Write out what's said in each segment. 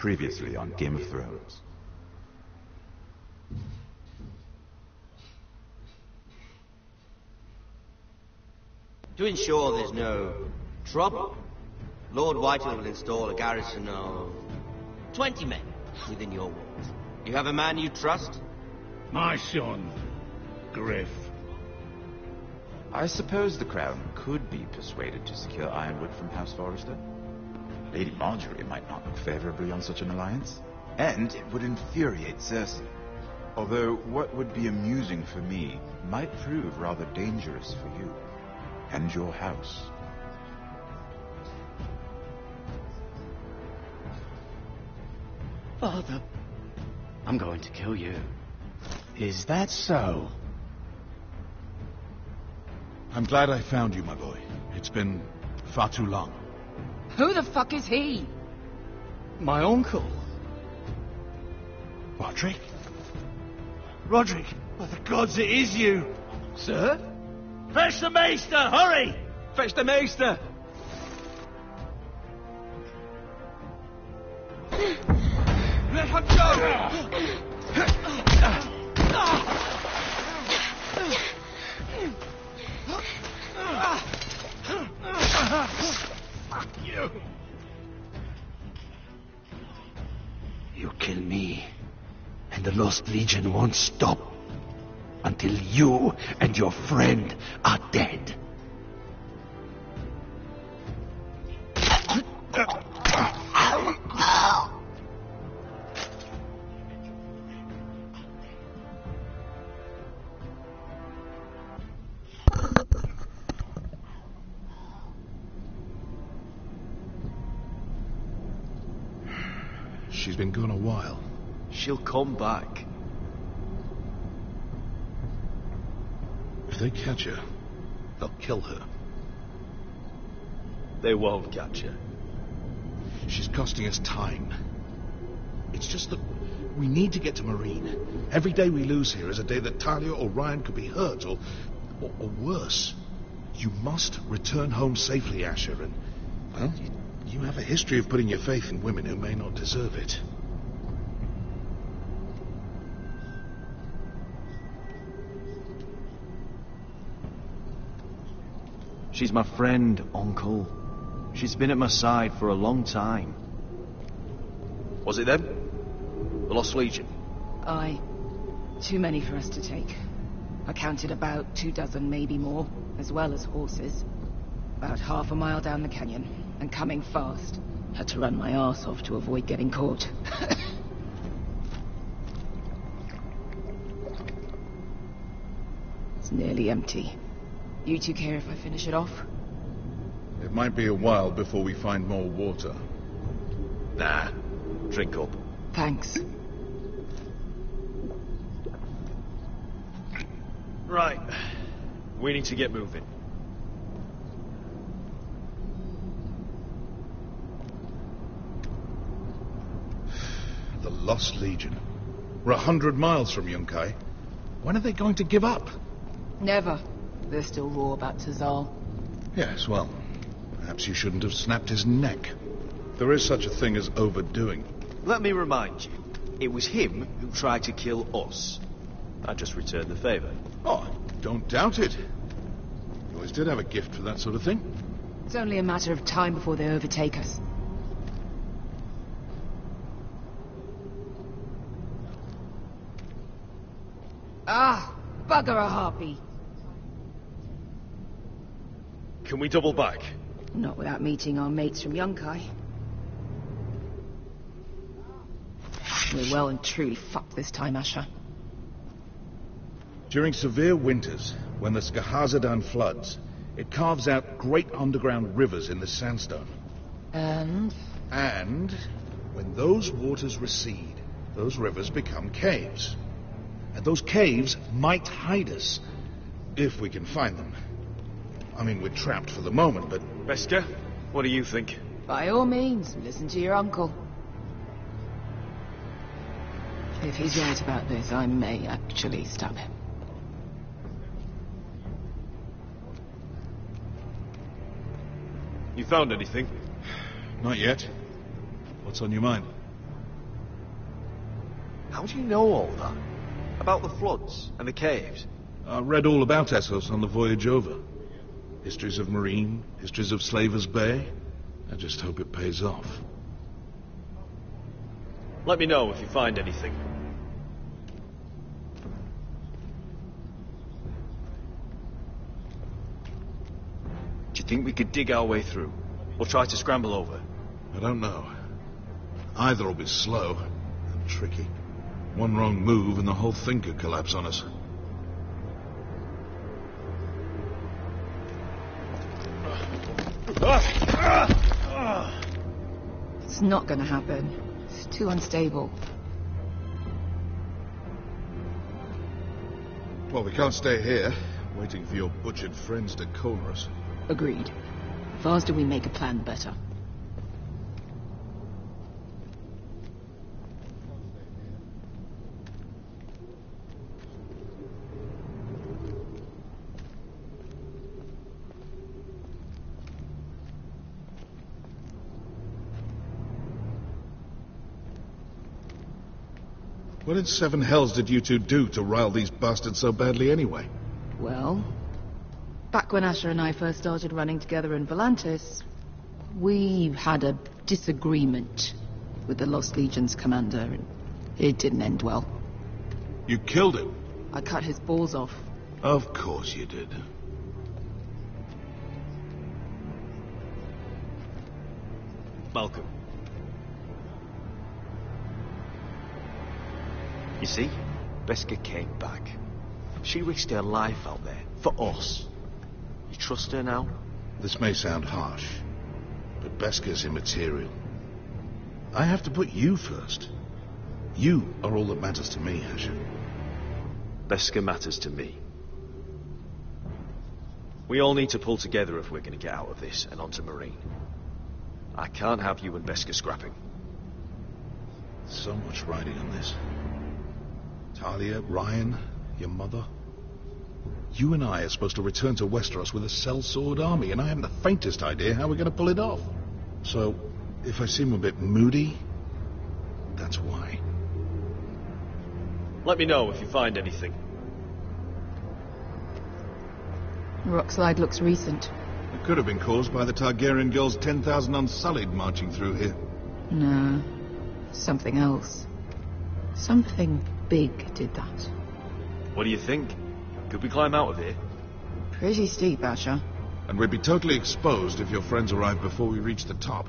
Previously on Game of Thrones. To ensure there's no trouble, Lord Whitehill will install a garrison of 20 men within your walls. You have a man you trust? My son, Griff. I suppose the Crown could be persuaded to secure Ironwood from House Forrester. Lady Marjorie might not look favorably on such an alliance, and it would infuriate Cersei. Although what would be amusing for me might prove rather dangerous for you and your house. Father, I'm going to kill you. Is that so? I'm glad I found you, my boy. It's been far too long. Who the fuck is he? My uncle. Roderick? Roderick! By the gods, it is you! Sir? Fetch the Maester! Hurry! Fetch the Maester! Let her go! Fuck you! You kill me, and the Lost Legion won't stop until you and your friend are dead. She's been gone a while. She'll come back. If they catch her, they'll kill her. They won't catch her. She's costing us time. It's just that we need to get to Marine. Every day we lose here is a day that Talia or Ryan could be hurt, or worse. You must return home safely, Asher, and, well, you have a history of putting your faith in women who may not deserve it. She's my friend, Uncle. She's been at my side for a long time. Was it them? The Lost Legion? Aye. Too many for us to take. I counted about 24, maybe more, as well as horses. About half a mile down the canyon, and coming fast. Had to run my arse off to avoid getting caught. It's nearly empty. You two care if I finish it off? It might be a while before we find more water. Nah. Drink up. Thanks. Right. We need to get moving. The Lost Legion. We're 100 miles from Yunkai. When are they going to give up? Never. They're still raw about Tazal. Yes, well, perhaps you shouldn't have snapped his neck. There is such a thing as overdoing. Let me remind you, it was him who tried to kill us. I just returned the favor. Oh, don't doubt it. You always did have a gift for that sort of thing. It's only a matter of time before they overtake us. Ah, bugger a harpy. Can we double back? Not without meeting our mates from Yunkai. We're well and truly fucked this time, Asher. During severe winters, when the Skahazadan floods, it carves out great underground rivers in the sandstone. And when those waters recede, those rivers become caves. And those caves might hide us, if we can find them. I mean, we're trapped for the moment, but... Beskha, what do you think? by all means, listen to your uncle. If he's right about this, I may actually stab him. You found anything? Not yet. What's on your mind? How do you know all that? About the floods and the caves? I read all about Essos on the voyage over. Histories of Marine, histories of Slaver's Bay. I just hope it pays off. Let me know if you find anything. Do you think we could dig our way through? Or try to scramble over? I don't know. Either will be slow and tricky. One wrong move and the whole thing could collapse on us. It's not gonna happen. It's too unstable. Well, we can't stay here, waiting for your butchered friends to corner us. Agreed. The faster we make a plan, the better. What in seven hells did you two do to rile these bastards so badly anyway? Well, back when Asher and I first started running together in Volantis, we had a disagreement with the Lost Legion's commander, and it didn't end well. You killed him? I cut his balls off. Of course you did. Malcolm. You see, Beskha came back. She risked her life out there, for us. You trust her now? This may sound harsh, but Beskha's immaterial. I have to put you first. You are all that matters to me, Asher. Beskha matters to me. We all need to pull together if we're going to get out of this and onto Marine. I can't have you and Beskha scrapping. So much riding on this. Talia, Ryan, your mother. You and I are supposed to return to Westeros with a sellsword army, and I haven't the faintest idea how we're going to pull it off. So, if I seem a bit moody, that's why. Let me know if you find anything. The rockslide looks recent. It could have been caused by the Targaryen girls 10,000 Unsullied marching through here. No, something else. Something big did that. What do you think? Could we climb out of here? Pretty steep, Asher. And we'd be totally exposed if your friends arrived before we reached the top.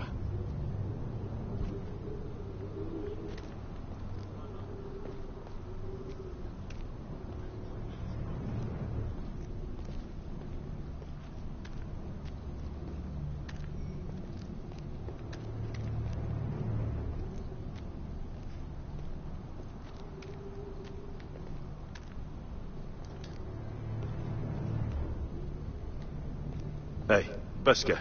Hey, Beskha.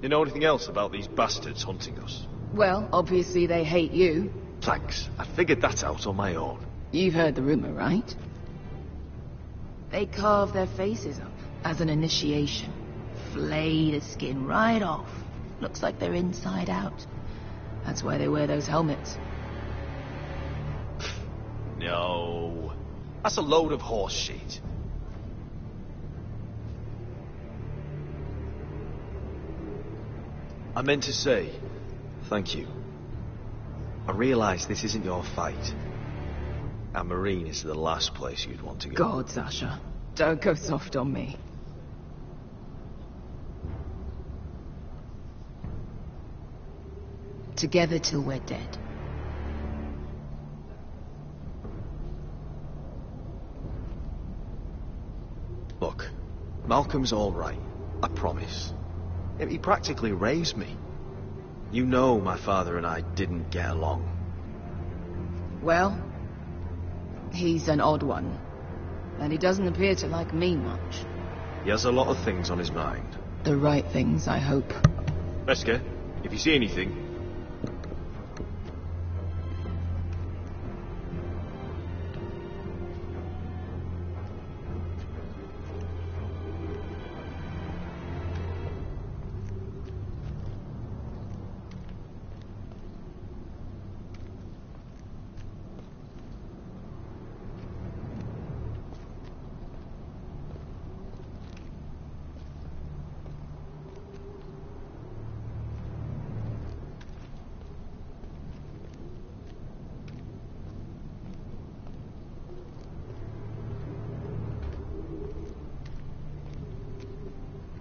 You know anything else about these bastards hunting us? Well, obviously they hate you. Thanks. I figured that out on my own. You've heard the rumor, right? They carve their faces up as an initiation. Flay the skin right off. Looks like they're inside out. That's why they wear those helmets. No. That's a load of horse shit. I meant to say, thank you. I realise this isn't your fight. And Marine is the last place you'd want to go. God, Sasha. Don't go soft on me. Together till we're dead. Look, Malcolm's all right. I promise. He practically raised me. You know my father and I didn't get along. Well, he's an odd one. And he doesn't appear to like me much. He has a lot of things on his mind. The right things, I hope. Beskha, if you see anything...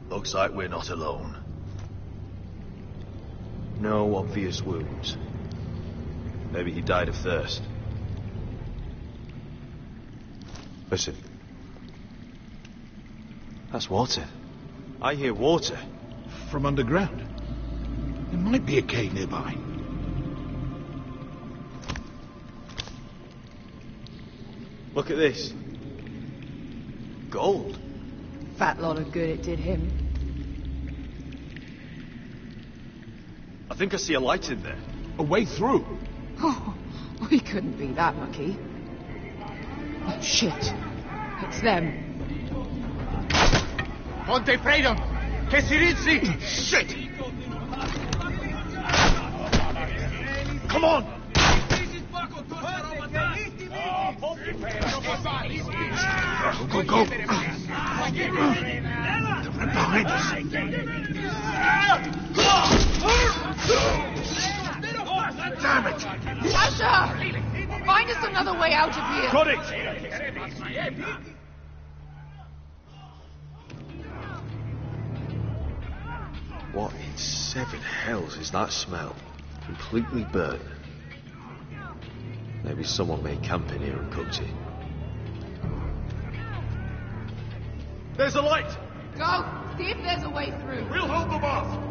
Looks like we're not alone. No obvious wounds. Maybe he died of thirst. Listen. That's water. I hear water. From underground. There might be a cave nearby. Look at this. Gold. Fat lot of good it did him. I think I see a light in there. A way through. Oh, we couldn't be that lucky. Oh, shit. It's them. Ponte Freedom! Che si rizzi! Shit! Come on! Go, go, go! They're right behind us. Damn it! Sasha! Find us another way out of here! Got it! What in seven hells is that smell? Completely burnt. Maybe someone made camp in here and cooked it. There's a light! Go! See if there's a way through. We'll hold them off!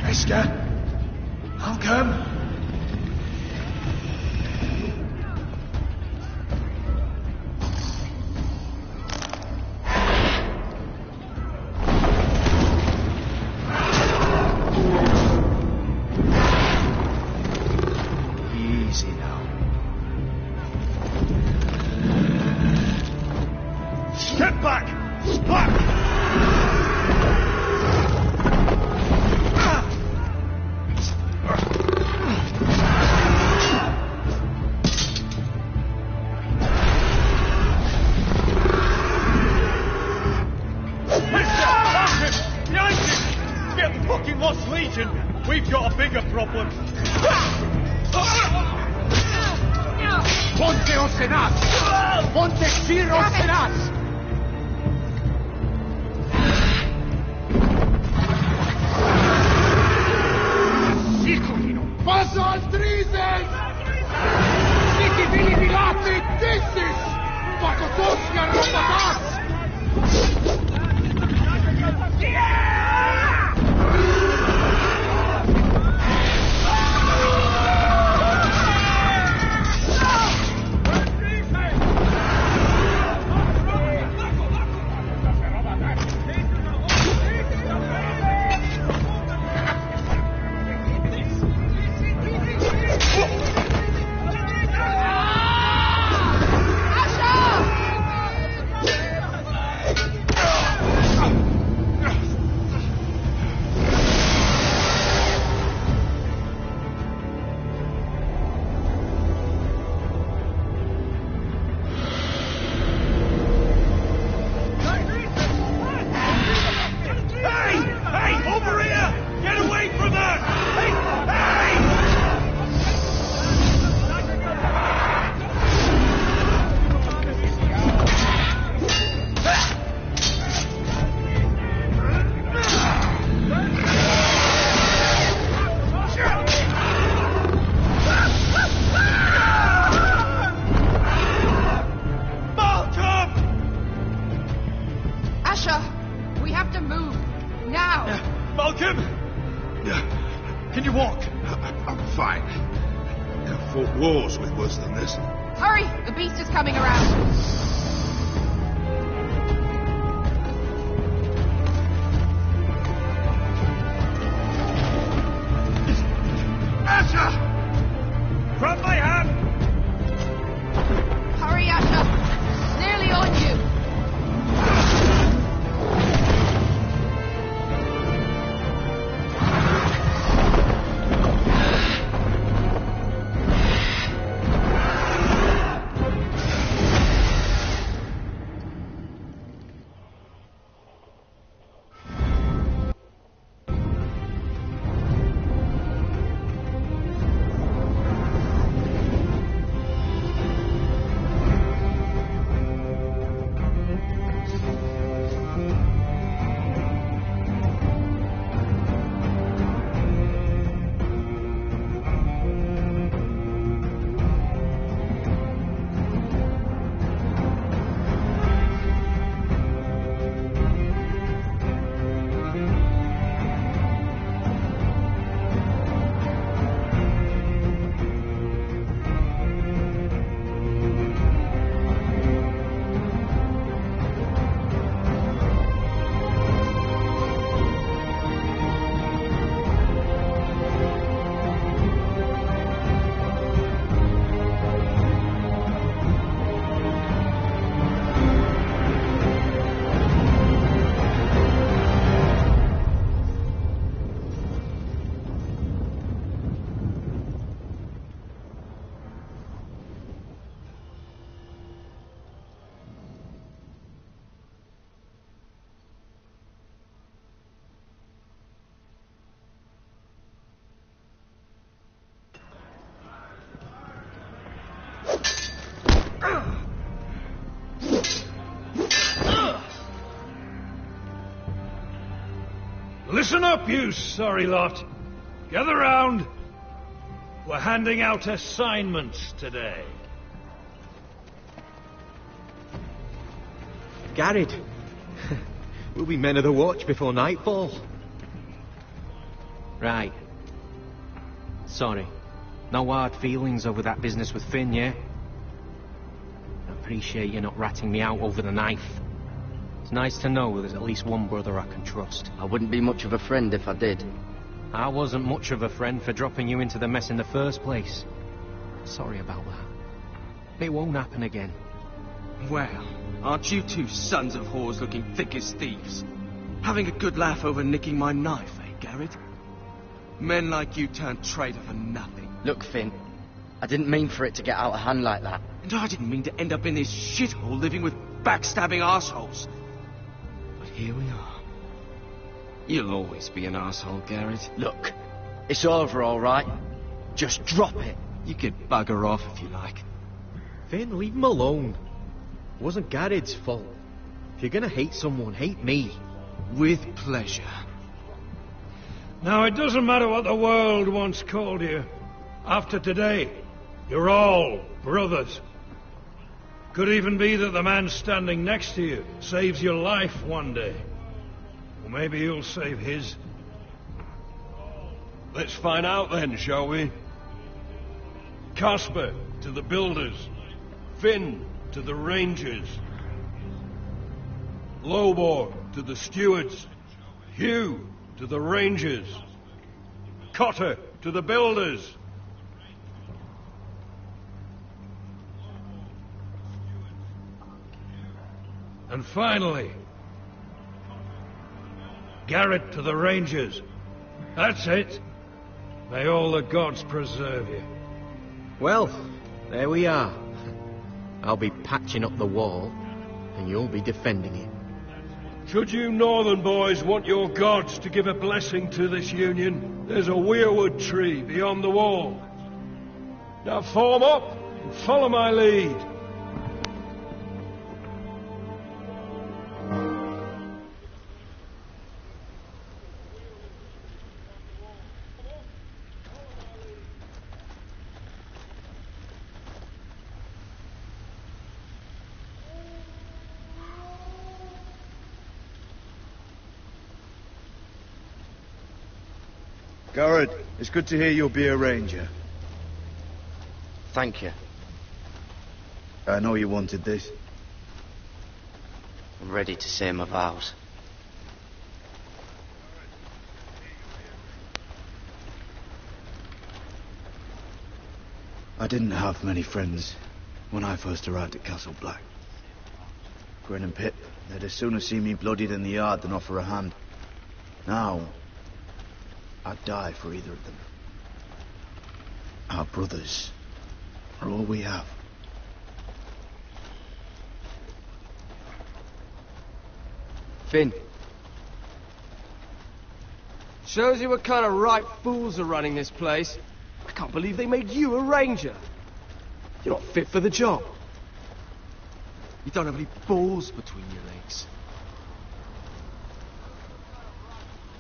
Beskha? Malcolm? Easy now. Get back! Back! bigger problem. Ponte o Senat! Ponte Ciro Senat! Siculino! Passo al Trises! Siti Vili Pilati Dissis! Pakotoska Robotas! Wars with worse than this. Hurry! The beast is coming around! Asher! Grab my hand! Hurry, Asher! It's nearly on you! Listen up, you sorry lot. Gather round. We're handing out assignments today. Garrett, we'll be men of the watch before nightfall. Right. Sorry. No hard feelings over that business with Finn, yeah? I appreciate you not ratting me out over the knife. It's nice to know there's at least one brother I can trust. I wouldn't be much of a friend if I did. I wasn't much of a friend for dropping you into the mess in the first place. Sorry about that. It won't happen again. Well, aren't you two sons of whores looking thick as thieves? Having a good laugh over nicking my knife, eh, Garrett? Men like you turn traitor for nothing. Look, Finn, I didn't mean for it to get out of hand like that. And I didn't mean to end up in this shithole living with backstabbing assholes. But here we are. You'll always be an asshole, Garrett. Look, It's over, all right? Just drop it. You could bugger off if you like. Finn, leave him alone. It wasn't Garrett's fault. If you're gonna hate someone, hate me. With pleasure. Now, it doesn't matter what the world once called you. After today, you're all brothers. Could even be that the man standing next to you saves your life one day. Or maybe you'll save his. Let's find out then, shall we? Casper to the builders. Finn to the rangers. Lobor to the stewards. Hugh to the rangers. Cotter to the builders. And finally, Garrett to the rangers. That's it. May all the gods preserve you. Well, there we are. I'll be patching up the wall, and you'll be defending it. Should you northern boys want your gods to give a blessing to this union, there's a weirwood tree beyond the wall. Now form up and follow my lead. Garrett, it's good to hear you'll be a ranger. Thank you. I know you wanted this. I'm ready to say my vows. I didn't have many friends when I first arrived at Castle Black. Grin and Pip, they'd as soon see me bloodied in the yard than offer a hand. Now, I'd die for either of them. Our brothers are all we have. Finn. Shows you what kind of ripe fools are running this place. I can't believe they made you a ranger. You're not fit for the job. You don't have any balls between your legs.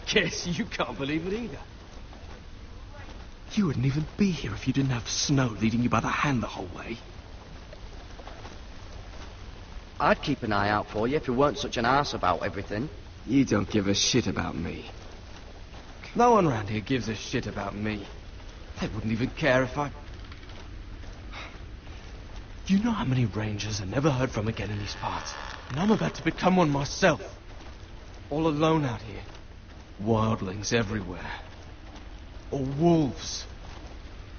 Guess you can't believe it either. You wouldn't even be here if you didn't have Snow leading you by the hand the whole way. I'd keep an eye out for you if you weren't such an arse about everything. You don't give a shit about me. No one around here gives a shit about me. They wouldn't even care if I... You know how many rangers I never heard from again in these parts? And I'm about to become one myself. All alone out here. Wildlings everywhere. Or wolves.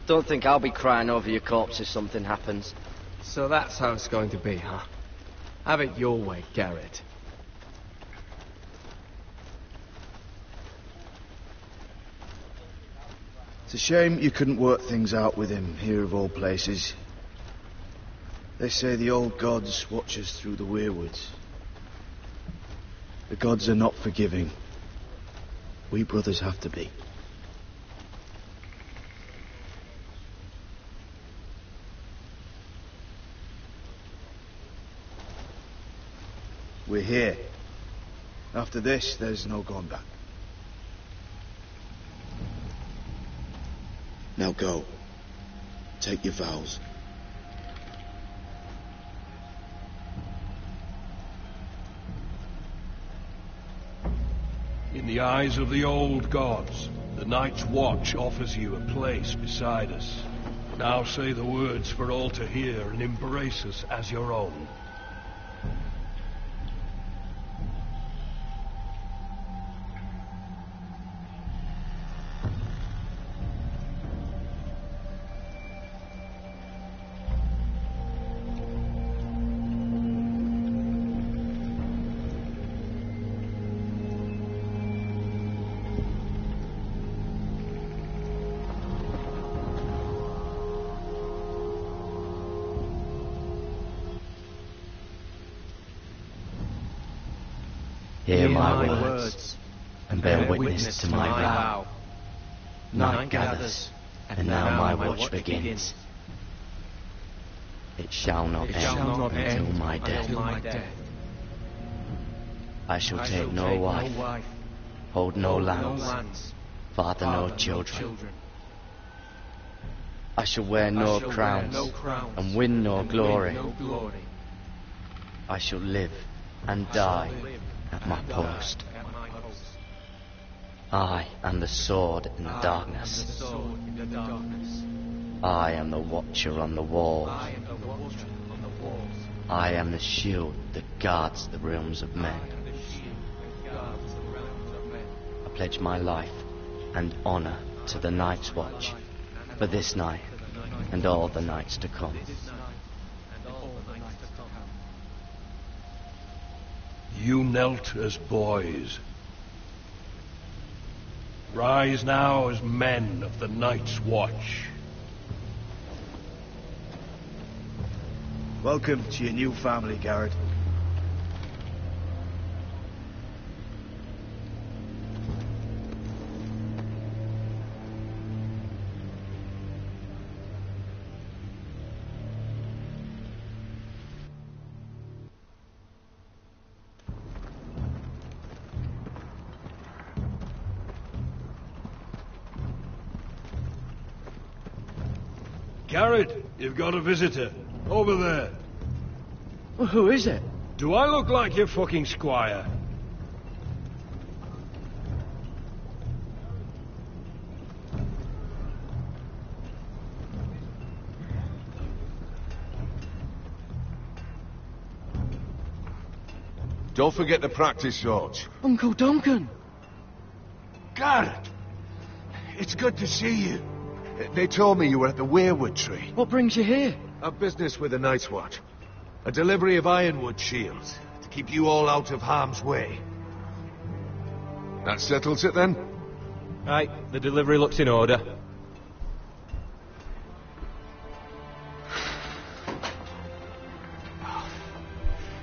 Don't think I'll be crying over your corpse if something happens. So that's how it's going to be, huh? Have it your way, Garrett. It's a shame you couldn't work things out with him here of all places. They say the old gods watch us through the weirwoods. The gods are not forgiving. We brothers have to be. We're here. After this, there's no going back. Now go. Take your vows. In the eyes of the old gods, the Night's Watch offers you a place beside us. Now say the words for all to hear and embrace us as your own. Hear my words, and bear witness to my vow. Night gathers, and now my watch begins. It shall not end until my death. I shall take no wife, hold no lands, father no children. I shall wear no crowns, and win no glory. I shall live and die at my post. I am the sword in the darkness. I am the watcher on the walls. I am the shield that guards the realms of men. I pledge my life and honor to the Night's Watch for this night and all the nights to come. You knelt as boys. Rise now as men of the Night's Watch. Welcome to your new family, Garrett. Garrett, you've got a visitor. Over there. Well, who is it? Do I look like your fucking squire? Don't forget to practice, George. Uncle Duncan! Garrett! It's good to see you. They told me you were at the Weirwood Tree. What brings you here? A business with the Night's Watch. A delivery of ironwood shields to keep you all out of harm's way. That settles it then? Right, the delivery looks in order.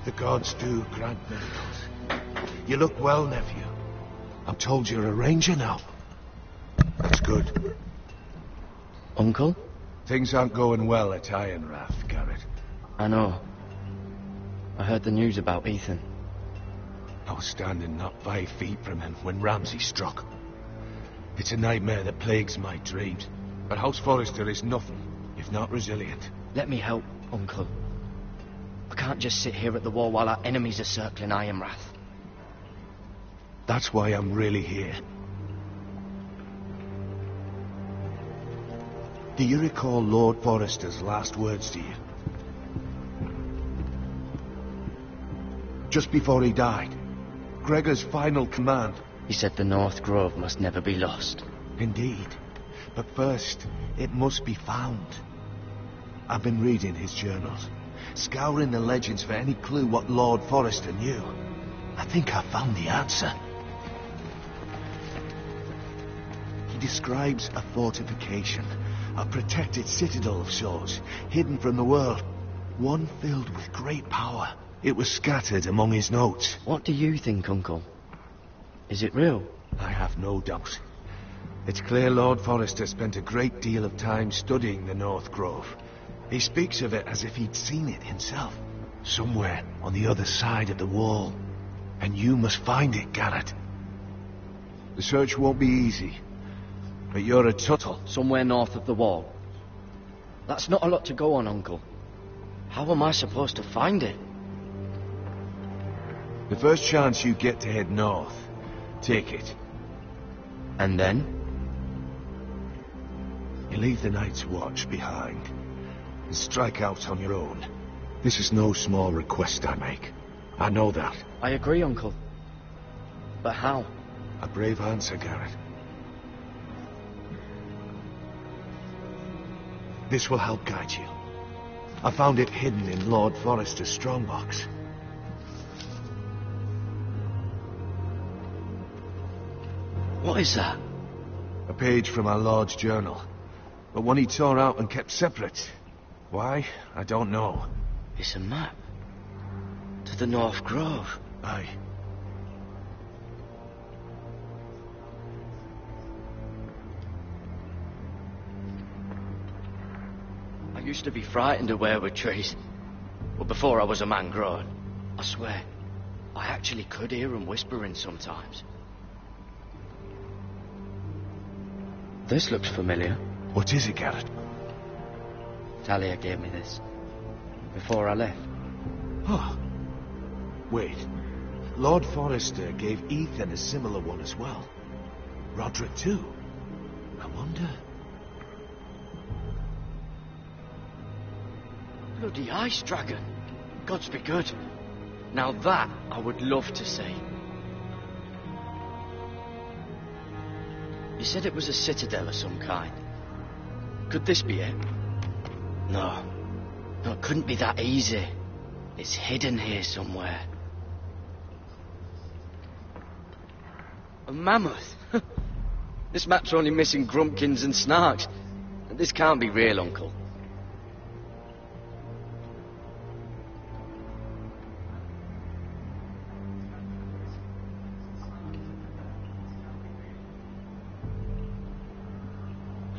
The gods do grant miracles. You look well, nephew. I'm told you're a ranger now. That's good. Uncle? Things aren't going well at Ironrath, Garrett. I know. I heard the news about Ethan. I was standing not 5 feet from him when Ramsay struck. It's a nightmare that plagues my dreams. But House Forrester is nothing if not resilient. Let me help, Uncle. I can't just sit here at the wall while our enemies are circling Ironrath. That's why I'm really here. Do you recall Lord Forrester's last words to you? Just before he died, Gregor's final command. He said the North Grove must never be lost. Indeed. But first, it must be found. I've been reading his journals, scouring the legends for any clue what Lord Forrester knew. I think I found the answer. He describes a fortification, a protected citadel of sorts, hidden from the world, one filled with great power. It was scattered among his notes. What do you think, Uncle? Is it real? I have no doubt. It's clear Lord Forrester spent a great deal of time studying the North Grove. He speaks of it as if he'd seen it himself, somewhere on the other side of the wall. And you must find it, Garrett. The search won't be easy, but you're a Tuttle. Somewhere north of the wall. That's not a lot to go on, Uncle. How am I supposed to find it? The first chance you get to head north, take it. And then? You leave the Night's Watch behind and strike out on your own. This is no small request I make. I know that. I agree, Uncle. But how? A brave answer, Garrett. This will help guide you. I found it hidden in Lord Forrester's strongbox. What is that? A page from our Lord's journal. But one he tore out and kept separate. Why? I don't know. It's a map. To the North Grove. Aye. used to be frightened of weirwood trees. But before I was a man grown, I swear, I actually could hear them whispering sometimes. This looks familiar. What is it, Garrett? Talia gave me this before I left. Oh. Wait. Lord Forrester gave Ethan a similar one as well. Roderick too. I wonder... Bloody ice dragon. Gods be good. Now that I would love to see. You said it was a citadel of some kind. Could this be it? No. No, it couldn't be that easy. It's hidden here somewhere. A mammoth? This map's only missing Grumpkins and Snarks. This can't be real, Uncle.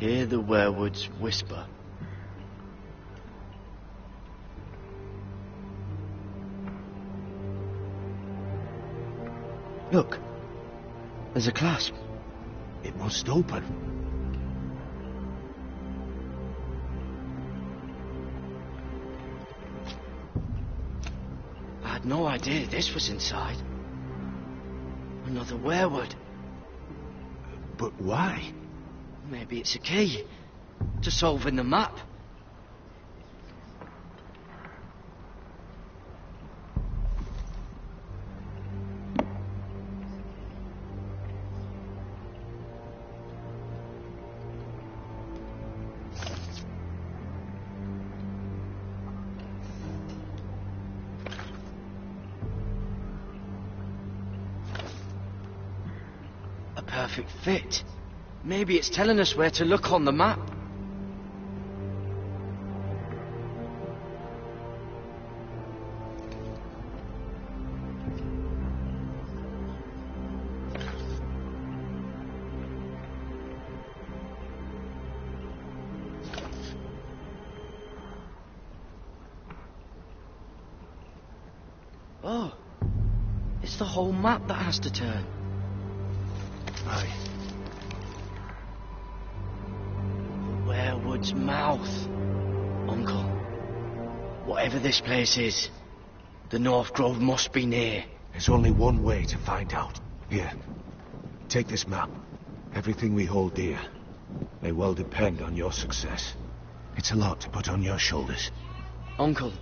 Hear the werewoods whisper. Look, there's a clasp. It must open. I had no idea this was inside. Another werewood. But why? Maybe it's a key to solving the map. A perfect fit. Maybe it's telling us where to look on the map. Oh, it's the whole map that has to turn. Aye. Werewood's mouth. Uncle, whatever this place is, the North Grove must be near. There's only one way to find out. Here, take this map. Everything we hold dear may well depend on your success. It's a lot to put on your shoulders. Uncle.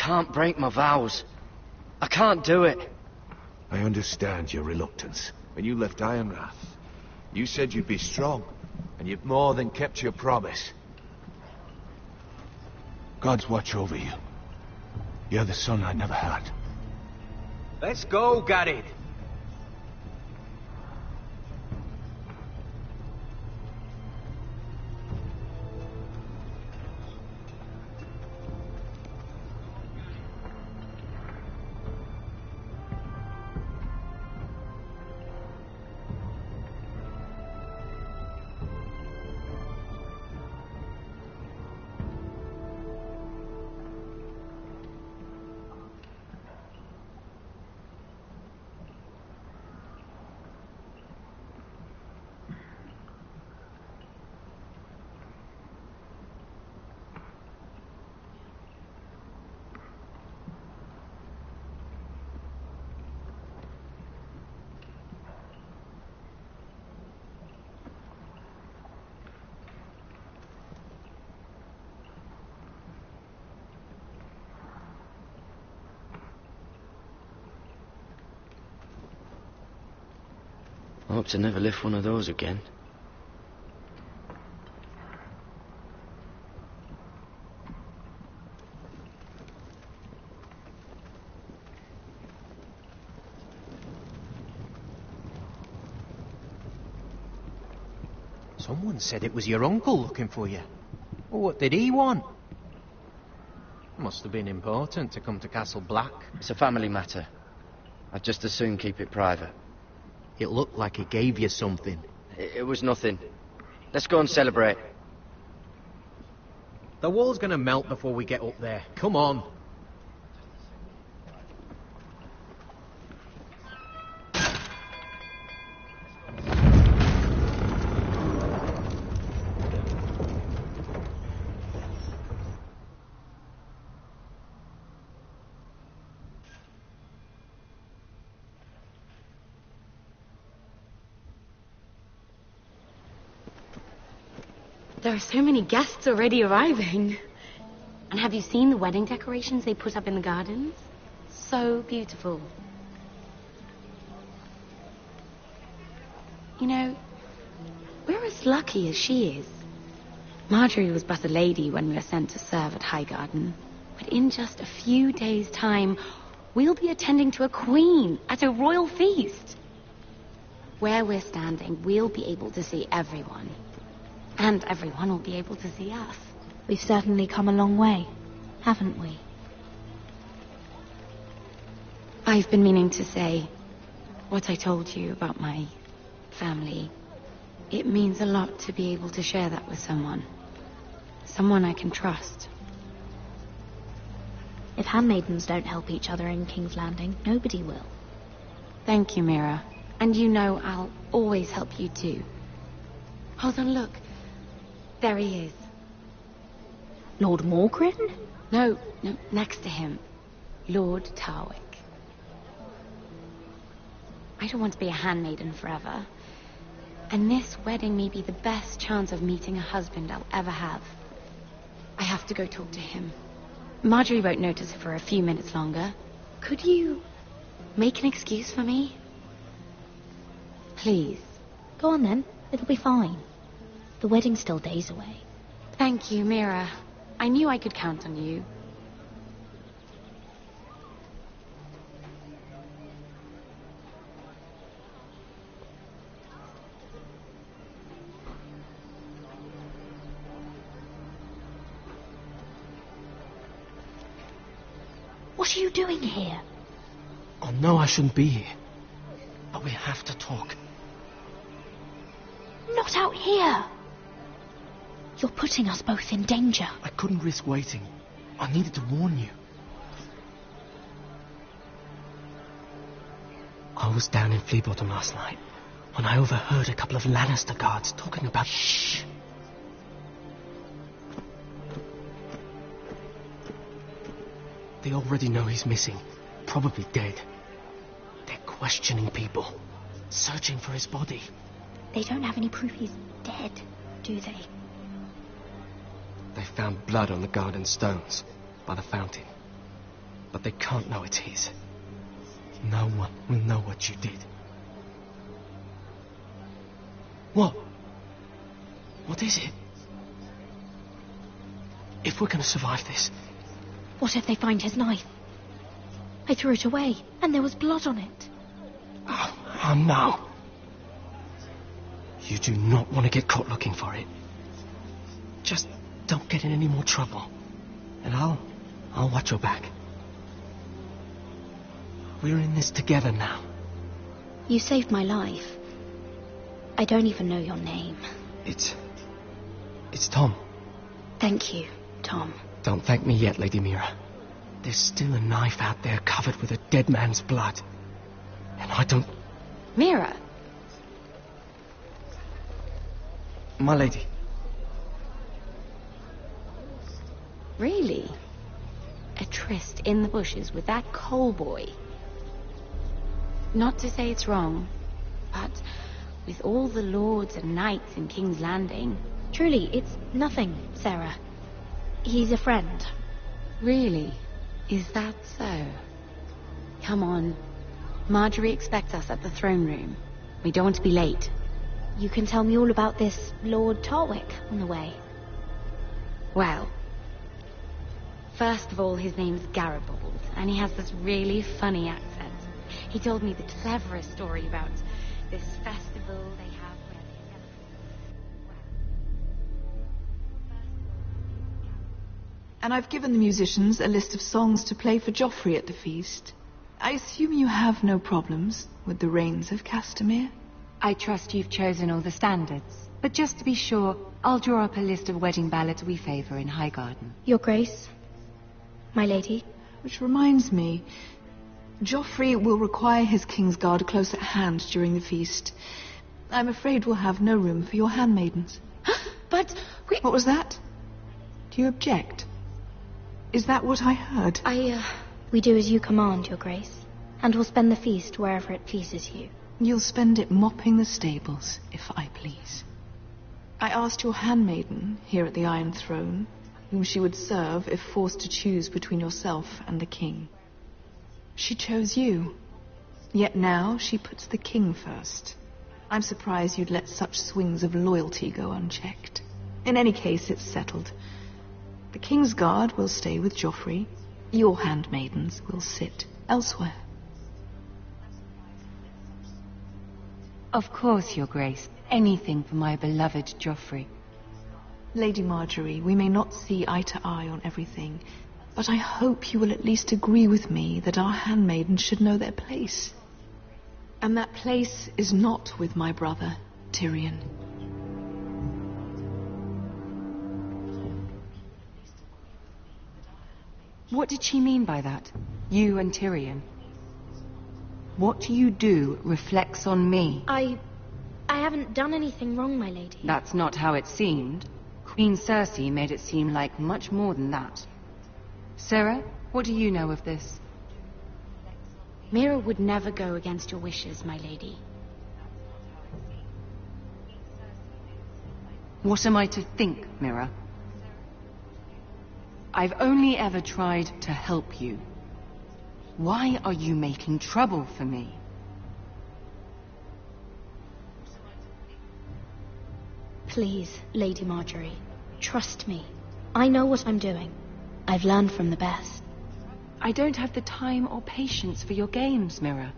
can't break my vows. I can't do it. I understand your reluctance. When you left Ironrath, you said you'd be strong, and you've more than kept your promise. Gods watch over you. You're the son I never had. Let's go, Gared. I hope to never lift one of those again. Someone said it was your uncle looking for you. Well, what did he want? Must have been important to come to Castle Black. It's a family matter. I'd just as soon keep it private. It looked like he gave you something. It was nothing. Let's go and celebrate. The wall's gonna melt before we get up there. Come on. There are so many guests already arriving. And have you seen the wedding decorations they put up in the gardens? So beautiful. You know, we're as lucky as she is. Marjorie was but a lady when we were sent to serve at Highgarden. But in just a few days' time, we'll be attending to a queen at a royal feast. Where we're standing, we'll be able to see everyone. And everyone will be able to see us. We've certainly come a long way, haven't we? I've been meaning to say what I told you about my family. It means a lot to be able to share that with someone. Someone I can trust. If handmaidens don't help each other in King's Landing, nobody will. Thank you, Mira. And you know I'll always help you too. Hold on, look. There he is. Lord Morgrin? No, next to him. Lord Tarwick. I don't want to be a handmaiden forever. And this wedding may be the best chance of meeting a husband I'll ever have. I have to go talk to him. Marjorie won't notice it for a few minutes longer. Could you make an excuse for me? Please. Go on then. It'll be fine. The wedding's still days away. Thank you, Mira. I knew I could count on you. What are you doing here? Oh, no, I shouldn't be here. But we have to talk. Not out here! You're putting us both in danger. I couldn't risk waiting. I needed to warn you. I was down in Fleabottom last night when I overheard a couple of Lannister guards talking about... Shh! They already know he's missing. Probably dead. They're questioning people. Searching for his body. They don't have any proof he's dead, do they? They found blood on the garden stones by the fountain. But they can't know it's his. No one will know what you did. What? What is it? If we're gonna survive this... What if they find his knife? I threw it away, and there was blood on it. Oh, no. You do not want to get caught looking for it. Just don't get in any more trouble. And I'll watch your back. We're in this together now. You saved my life. I don't even know your name. It's Tom. Thank you, Tom. Don't thank me yet, Lady Mira. There's still a knife out there covered with a dead man's blood. And I don't... Mira! My lady. Really? A tryst in the bushes with that coal boy? Not to say it's wrong, but with all the lords and knights in King's Landing... Truly, it's nothing, Sarah. He's a friend. Really? Is that so? Come on. Marjorie expects us at the throne room. We don't want to be late. You can tell me all about this Lord Tarwick on the way. Well, first of all, his name's Garibold, and he has this really funny accent. He told me the cleverest story about this festival they have where they And I've given the musicians a list of songs to play for Joffrey at the feast. I assume you have no problems with the Rains of Castamere? I trust you've chosen all the standards. But just to be sure, I'll draw up a list of wedding ballads we favour in Highgarden. Your Grace, my lady. Which reminds me, Joffrey will require his Kingsguard close at hand during the feast. I'm afraid we'll have no room for your handmaidens. But what was that? Do you object? Is that what I heard? We do as you command, Your Grace. And we'll spend the feast wherever it pleases you. You'll spend it mopping the stables, if I please. I asked your handmaiden here at the Iron Throne whom she would serve if forced to choose between yourself and the king. She chose you. Yet now she puts the king first. I'm surprised you'd let such swings of loyalty go unchecked. In any case, it's settled. The Kingsguard will stay with Joffrey. Your handmaidens will sit elsewhere. Of course, Your Grace. Anything for my beloved Joffrey. Lady Marjorie, we may not see eye to eye on everything, but I hope you will at least agree with me that our handmaidens should know their place. And that place is not with my brother, Tyrion. What did she mean by that? You and Tyrion? What you do reflects on me. I haven't done anything wrong, my lady. That's not how it seemed. Queen Cersei made it seem like much more than that. Sarah, what do you know of this? Mira would never go against your wishes, my lady. What am I to think, Mira? I've only ever tried to help you. Why are you making trouble for me? Please, Lady Marjorie, trust me. I know what I'm doing. I've learned from the best. I don't have the time or patience for your games, Mira.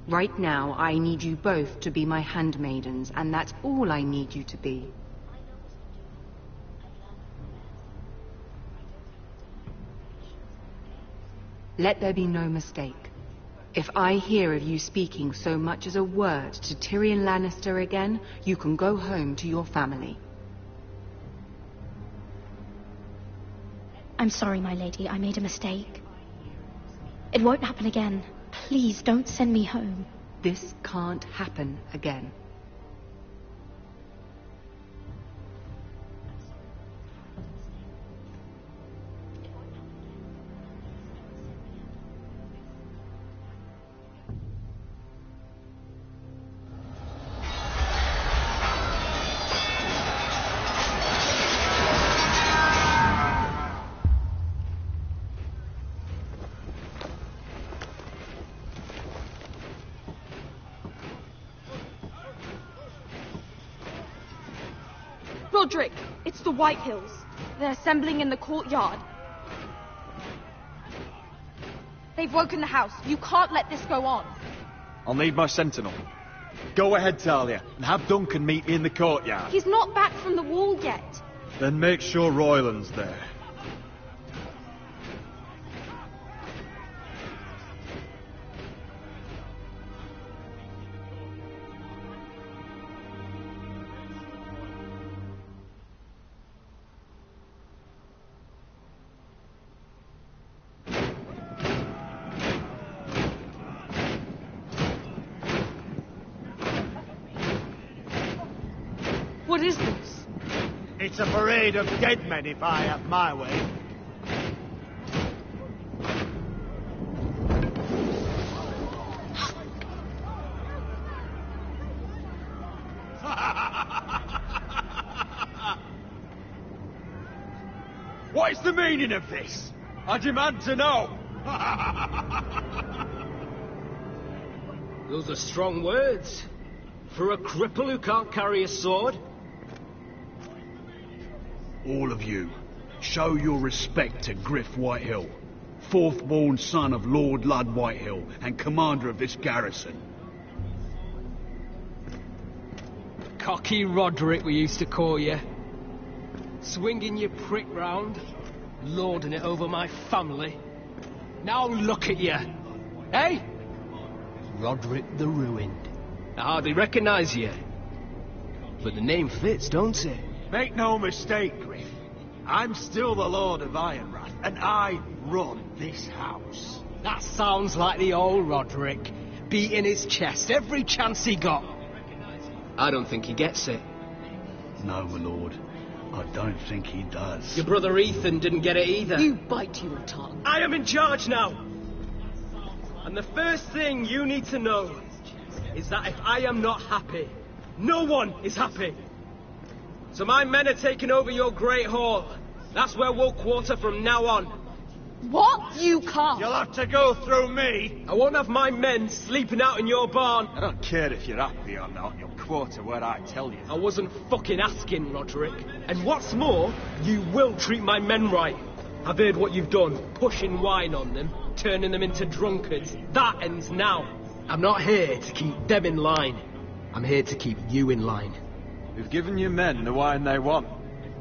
Right now, I need you both to be my handmaidens, and that's all I need you to be. Let there be no mistake. If I hear of you speaking so much as a word to Tyrion Lannister again, you can go home to your family. I'm sorry, my lady. I made a mistake. It won't happen again. Please, don't send me home. This can't happen again. Roderick, it's the Whitehills. They're assembling in the courtyard. They've woken the house. You can't let this go on. I'll need my sentinel. Go ahead, Talia, and have Duncan meet me in the courtyard. He's not back from the wall yet. Then make sure Royland's there. What is this? It's a parade of dead men if I have my way. What is the meaning of this? I demand to know. Those are strong words. For a cripple who can't carry a sword? All of you, show your respect to Griff Whitehill, fourth-born son of Lord Ludd Whitehill and commander of this garrison. Cocky Roderick, we used to call you. Swinging your prick round, lording it over my family. Now look at you. Hey? Roderick the Ruined. I hardly recognise you. But the name fits, don't it? Make no mistake, Griff. I'm still the Lord of Ironrath, and I run this house. That sounds like the old Roderick, beating his chest every chance he got. I don't think he gets it. No, my lord. I don't think he does. Your brother Ethan didn't get it either. You bite your tongue. I am in charge now. And the first thing you need to know is that if I am not happy, no one is happy. So my men are taking over your Great Hall. That's where we'll quarter from now on. What? You can't. You'll have to go through me. I won't have my men sleeping out in your barn. I don't care if you're happy or not. You'll quarter where I tell you. I wasn't fucking asking, Roderick. And what's more, you will treat my men right. I've heard what you've done, pushing wine on them, turning them into drunkards. That ends now. I'm not here to keep them in line. I'm here to keep you in line. We've given your men the wine they want.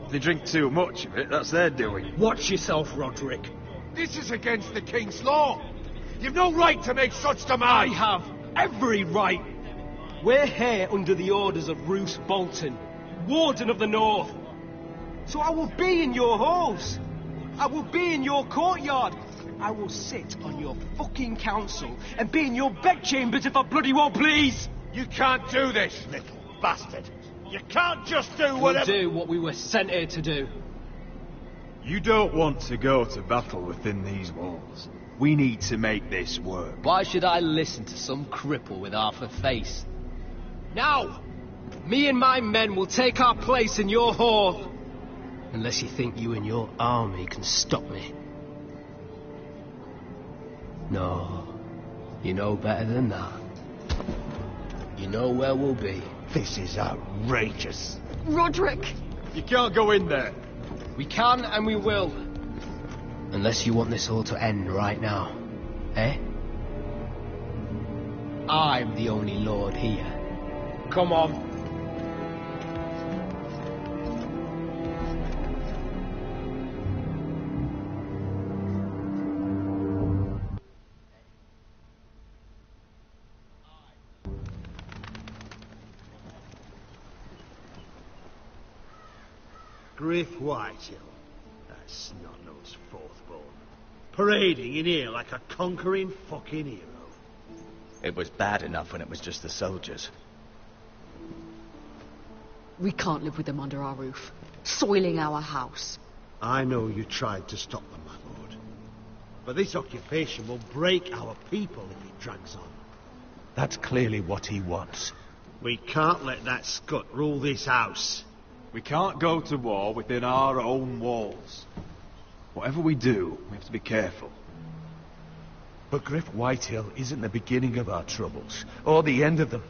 If they drink too much of it, that's their doing. Watch yourself, Roderick. This is against the King's law. You've no right to make such demands. I have every right. We're here under the orders of Roose Bolton, Warden of the North. So I will be in your halls. I will be in your courtyard. I will sit on your fucking council and be in your bedchambers if I bloody well please. You can't do this, little bastard. You can't just do whatever... We'll do what we were sent here to do. You don't want to go to battle within these walls. We need to make this work. Why should I listen to some cripple with half a face? Now, me and my men will take our place in your hall. Unless you think you and your army can stop me. No, you know better than that. You know where we'll be. This is outrageous. Roderick! You can't go in there. We can and we will. Unless you want this all to end right now. Eh? I'm the only lord here. Come on. Griff Whitehill, that snot-nosed fourth-born, parading in here like a conquering fucking hero. It was bad enough when it was just the soldiers. We can't live with them under our roof, soiling our house. I know you tried to stop them, my lord. But this occupation will break our people if it drags on. That's clearly what he wants. We can't let that scut rule this house. We can't go to war within our own walls. Whatever we do, we have to be careful. But Griff Whitehill isn't the beginning of our troubles, or the end of them.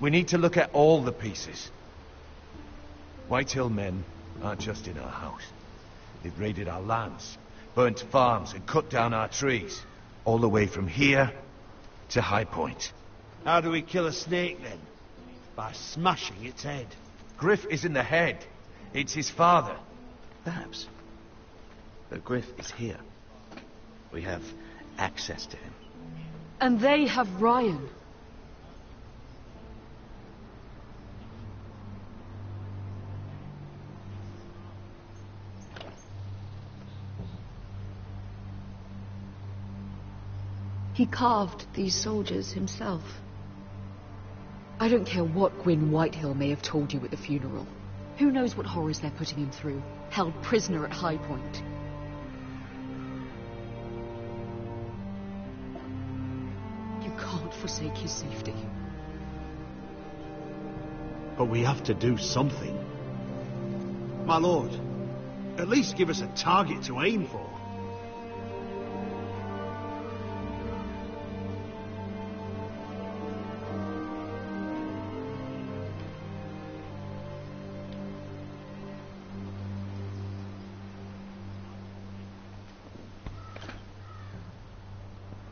We need to look at all the pieces. Whitehill men aren't just in our house. They've raided our lands, burnt farms, and cut down our trees. All the way from here to High Point. How do we kill a snake, then? By smashing its head. Griff isn't the head. It's his father. Perhaps. But Griff is here. We have access to him. And they have Ryan. He carved these soldiers himself. I don't care what Gwyn Whitehill may have told you at the funeral. Who knows what horrors they're putting him through, held prisoner at High Point. You can't forsake his safety. But we have to do something. My lord, at least give us a target to aim for.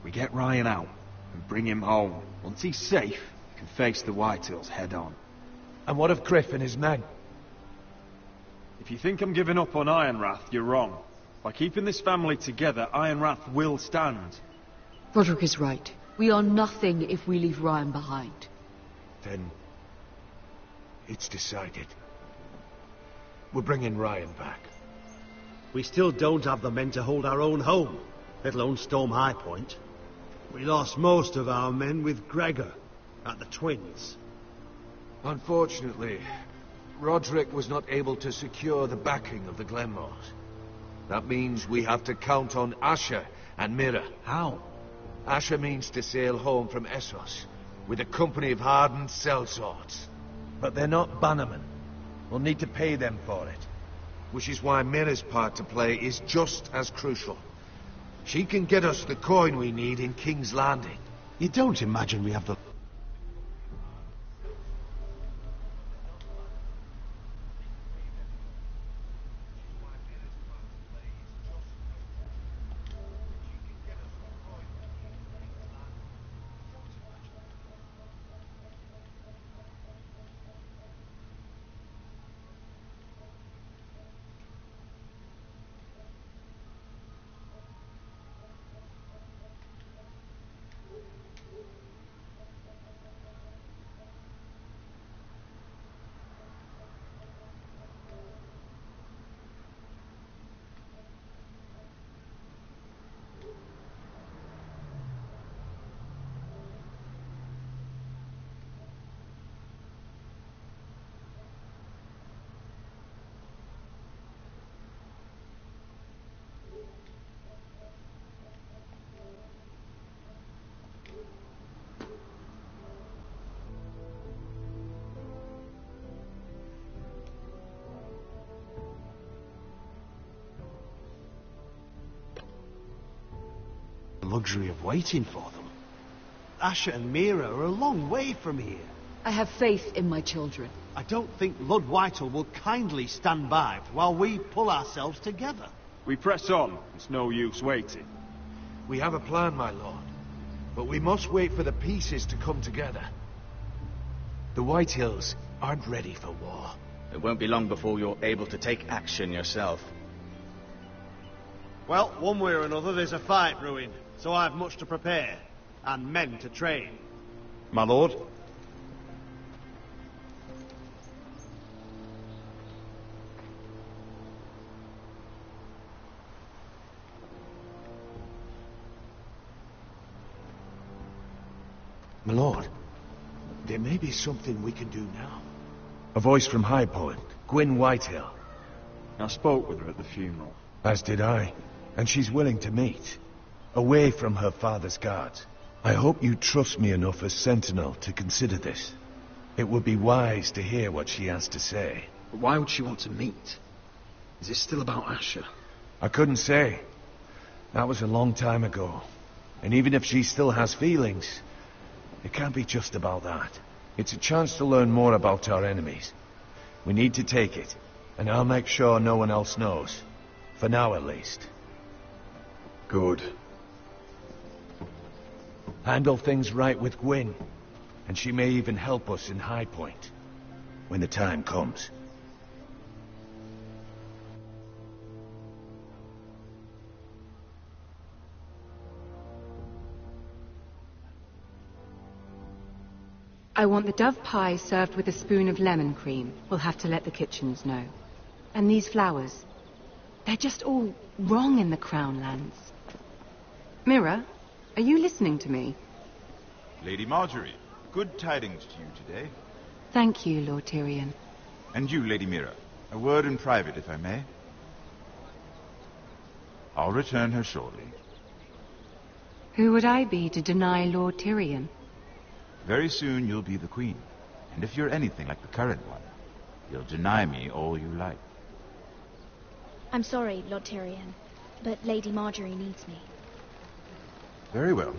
We get Ryan out and bring him home. Once he's safe, he can face the Whitehills head on. And what of Griff and his men? If you think I'm giving up on Ironrath, you're wrong. By keeping this family together, Ironrath will stand. Roderick is right. We are nothing if we leave Ryan behind. Then it's decided. We're bringing Ryan back. We still don't have the men to hold our own home, let alone storm High Point. We lost most of our men with Gregor at the Twins. Unfortunately, Roderick was not able to secure the backing of the Glenmores. That means we have to count on Asher and Mira. How? Asher means to sail home from Essos with a company of hardened sellswords. But they're not bannermen. We'll need to pay them for it. Which is why Mira's part to play is just as crucial. She can get us the coin we need in King's Landing. You don't imagine we have the... luxury of waiting for them. Asher and Mira are a long way from here. I have faith in my children. I don't think Lord Whitehill will kindly stand by while we pull ourselves together. We press on. It's no use waiting. We have a plan, my lord. But we must wait for the pieces to come together. The Whitehills aren't ready for war. It won't be long before you're able to take action yourself. Well, one way or another, there's a fight brewing, so I've much to prepare, and men to train. My lord? My lord, there may be something we can do now. A voice from High Point, Gwyn Whitehill. I spoke with her at the funeral. As did I. And she's willing to meet. Away from her father's guards. I hope you trust me enough as Sentinel to consider this. It would be wise to hear what she has to say. But why would she want to meet? Is it still about Asher? I couldn't say. That was a long time ago. And even if she still has feelings, it can't be just about that. It's a chance to learn more about our enemies. We need to take it, and I'll make sure no one else knows. For now, at least. Good. Handle things right with Gwyn, and she may even help us in High Point, when the time comes. I want the dove pie served with a spoon of lemon cream. We'll have to let the kitchens know. And these flowers. They're just all wrong in the Crown lands. Mira, are you listening to me? Lady Marjorie, good tidings to you today. Thank you, Lord Tyrion. And you, Lady Mira. A word in private, if I may. I'll return her shortly. Who would I be to deny Lord Tyrion? Very soon you'll be the queen. And if you're anything like the current one, you'll deny me all you like. I'm sorry, Lord Tyrion, but Lady Marjorie needs me. Very well.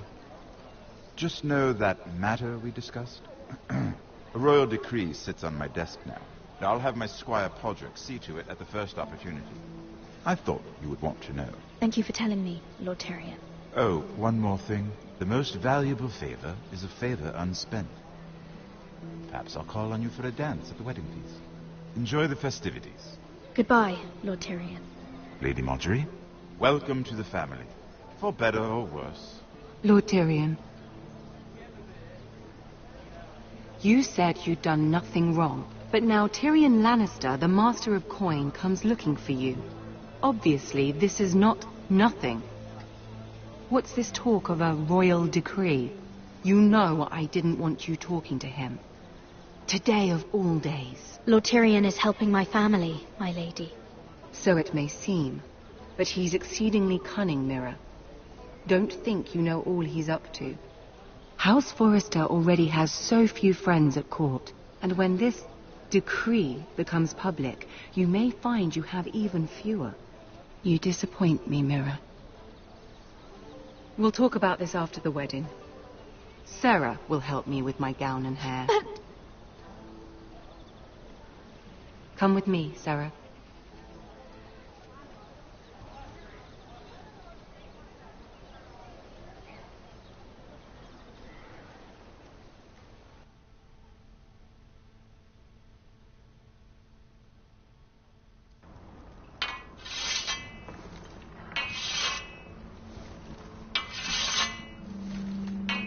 Just know that matter we discussed? A royal decree sits on my desk now. And I'll have my squire Podrick see to it at the first opportunity. I thought you would want to know. Thank you for telling me, Lord Tyrion. Oh, one more thing. The most valuable favor is a favor unspent. Perhaps I'll call on you for a dance at the wedding feast. Enjoy the festivities. Goodbye, Lord Tyrion. Lady Marjorie, welcome to the family. For better or worse. Lord Tyrion. You said you'd done nothing wrong, but now Tyrion Lannister, the Master of Coin, comes looking for you. Obviously, this is not nothing. What's this talk of a royal decree? You know I didn't want you talking to him. Today of all days. Lord Tyrion is helping my family, my lady. So it may seem, but he's exceedingly cunning, Mira. Don't think you know all he's up to. House Forrester already has so few friends at court, and when this decree becomes public, you may find you have even fewer. You disappoint me, Mira. We'll talk about this after the wedding. Sarah will help me with my gown and hair. But... Come with me, Sarah.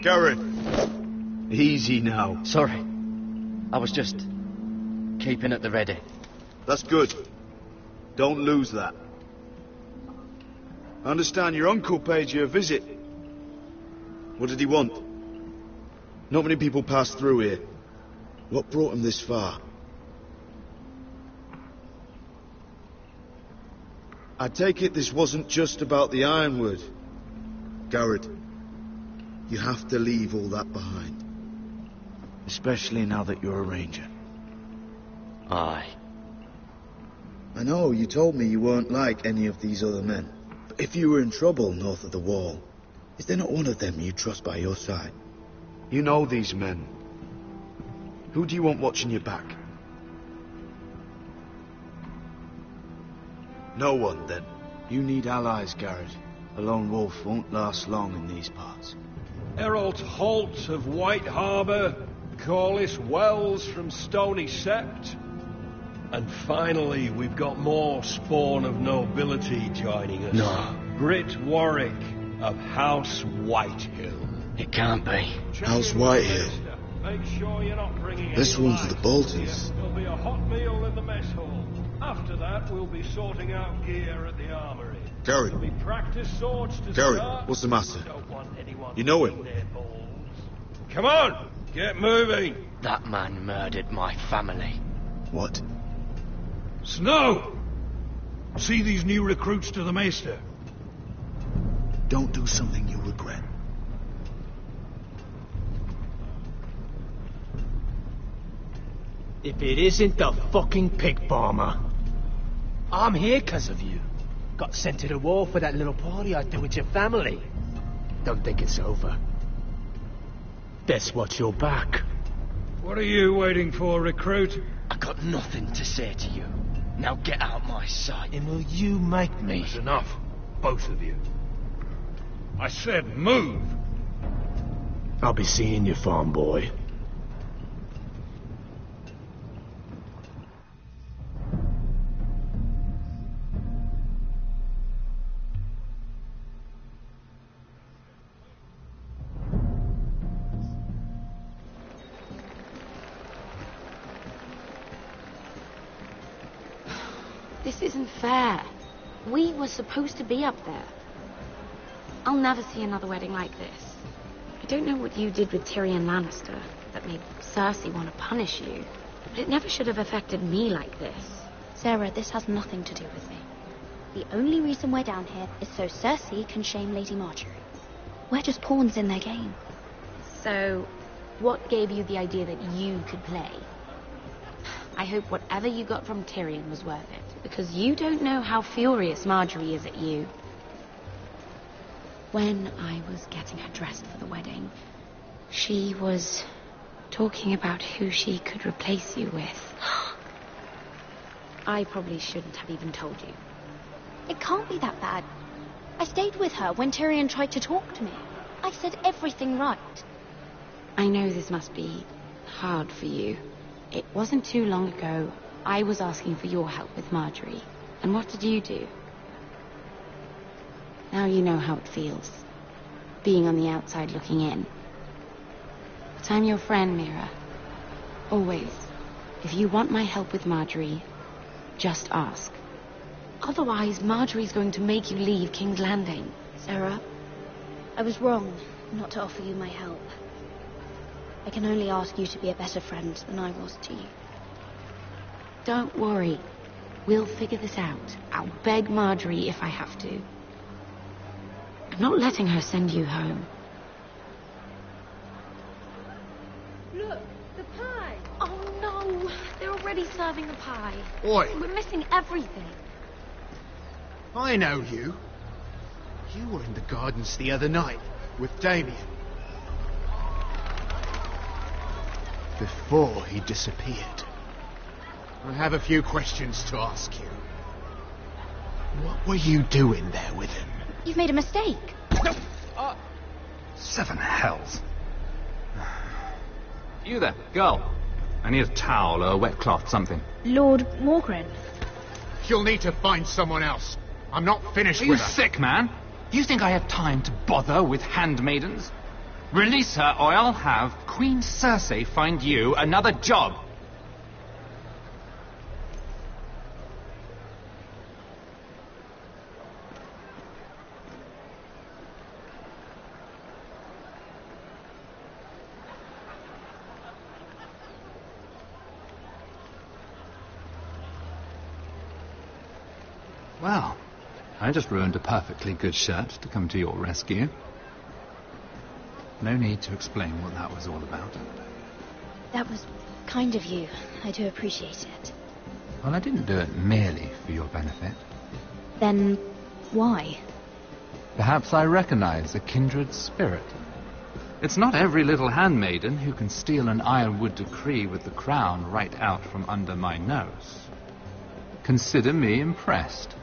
Garrett! Easy now. Sorry. I was just keeping at the ready. That's good. Don't lose that. I understand your uncle paid you a visit. What did he want? Not many people pass through here. What brought him this far? I take it this wasn't just about the Ironwood. Garrett, you have to leave all that behind. Especially now that you're a ranger. Aye. I know, you told me you weren't like any of these other men. But if you were in trouble north of the wall, is there not one of them you trust by your side? You know these men. Who do you want watching your back? No one, then. You need allies, Garrett. A lone wolf won't last long in these parts. Errol Holt of White Harbour, Corliss Wells from Stony Sept. And finally, we've got more spawn of nobility joining us. No. Britt Warwick of House Whitehill. It can't be. House Whitehill. Make sure you're not bringing This any one's light. the Boltons. There'll be a hot meal in the mess hall. After that, we'll be sorting out gear at the armory. Garrett. There'll be practice swords to Garrett, start. what's the matter? Don't want anyone You know him? getting their balls. Come on, get moving. That man murdered my family. What? Snow! See these new recruits to the Maester? Don't do something you'll regret. If it isn't the fucking pig farmer. I'm here 'cause of you. Got sent to the war for that little party I threw with your family. Don't think it's over. Best watch your back. What are you waiting for, recruit? I got nothing to say to you. Now get out my sight. And will you make me? That's enough, both of you. I said move! I'll be seeing you, farm boy. This isn't fair. We were supposed to be up there. I'll never see another wedding like this. I don't know what you did with Tyrion Lannister that made Cersei want to punish you, but it never should have affected me like this. Sarah, this has nothing to do with me. The only reason we're down here is so Cersei can shame Lady Marjorie. We're just pawns in their game. So, what gave you the idea that you could play? I hope whatever you got from Tyrion was worth it, because you don't know how furious Marjorie is at you. When I was getting her dressed for the wedding, she was talking about who she could replace you with. I probably shouldn't have even told you. It can't be that bad. I stayed with her when Tyrion tried to talk to me. I said everything right. I know this must be hard for you. It wasn't too long ago I was asking for your help with Marjorie. And what did you do? Now you know how it feels, being on the outside looking in. But I'm your friend, Mira. Always. If you want my help with Marjorie, just ask. Otherwise, Marjorie's going to make you leave King's Landing. Sarah, I was wrong not to offer you my help. I can only ask you to be a better friend than I was to you. Don't worry. We'll figure this out. I'll beg Marjorie if I have to. I'm not letting her send you home. Look, the pie! Oh no! They're already serving the pie. Oi! We're missing everything. I know you. You were in the gardens the other night with Damien. Before he disappeared. I have a few questions to ask you. What were you doing there with him? You've made a mistake. Seven hells. You there, girl. I need a towel or a wet cloth, something. Lord Morgren. You'll need to find someone else. I'm not finished Are with you her. sick, man? Do you think I have time to bother with handmaidens? Release her, or I'll have Queen Cersei find you another job. Well, I just ruined a perfectly good shirt to come to your rescue. No need to explain what that was all about. That was kind of you. I do appreciate it. Well, I didn't do it merely for your benefit. Then why? Perhaps I recognize a kindred spirit. It's not every little handmaiden who can steal an Ironwood decree with the crown right out from under my nose. Consider me impressed.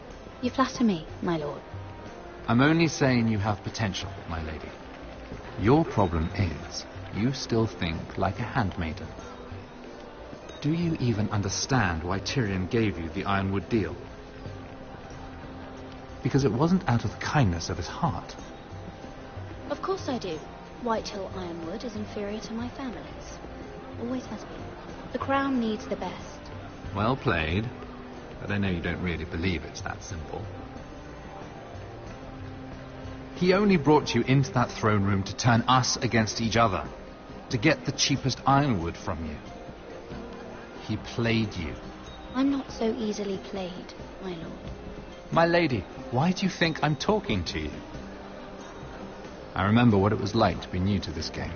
You flatter me, my lord. I'm only saying you have potential, my lady. Your problem is, you still think like a handmaiden. Do you even understand why Tyrion gave you the Ironwood deal? Because it wasn't out of the kindness of his heart. Of course I do. Whitehill Ironwood is inferior to my family's. Always has been. The crown needs the best. Well played, but I know you don't really believe it's that simple. He only brought you into that throne room to turn us against each other, to get the cheapest ironwood from you. He played you. I'm not so easily played, my lord. My lady, why do you think I'm talking to you? I remember what it was like to be new to this game.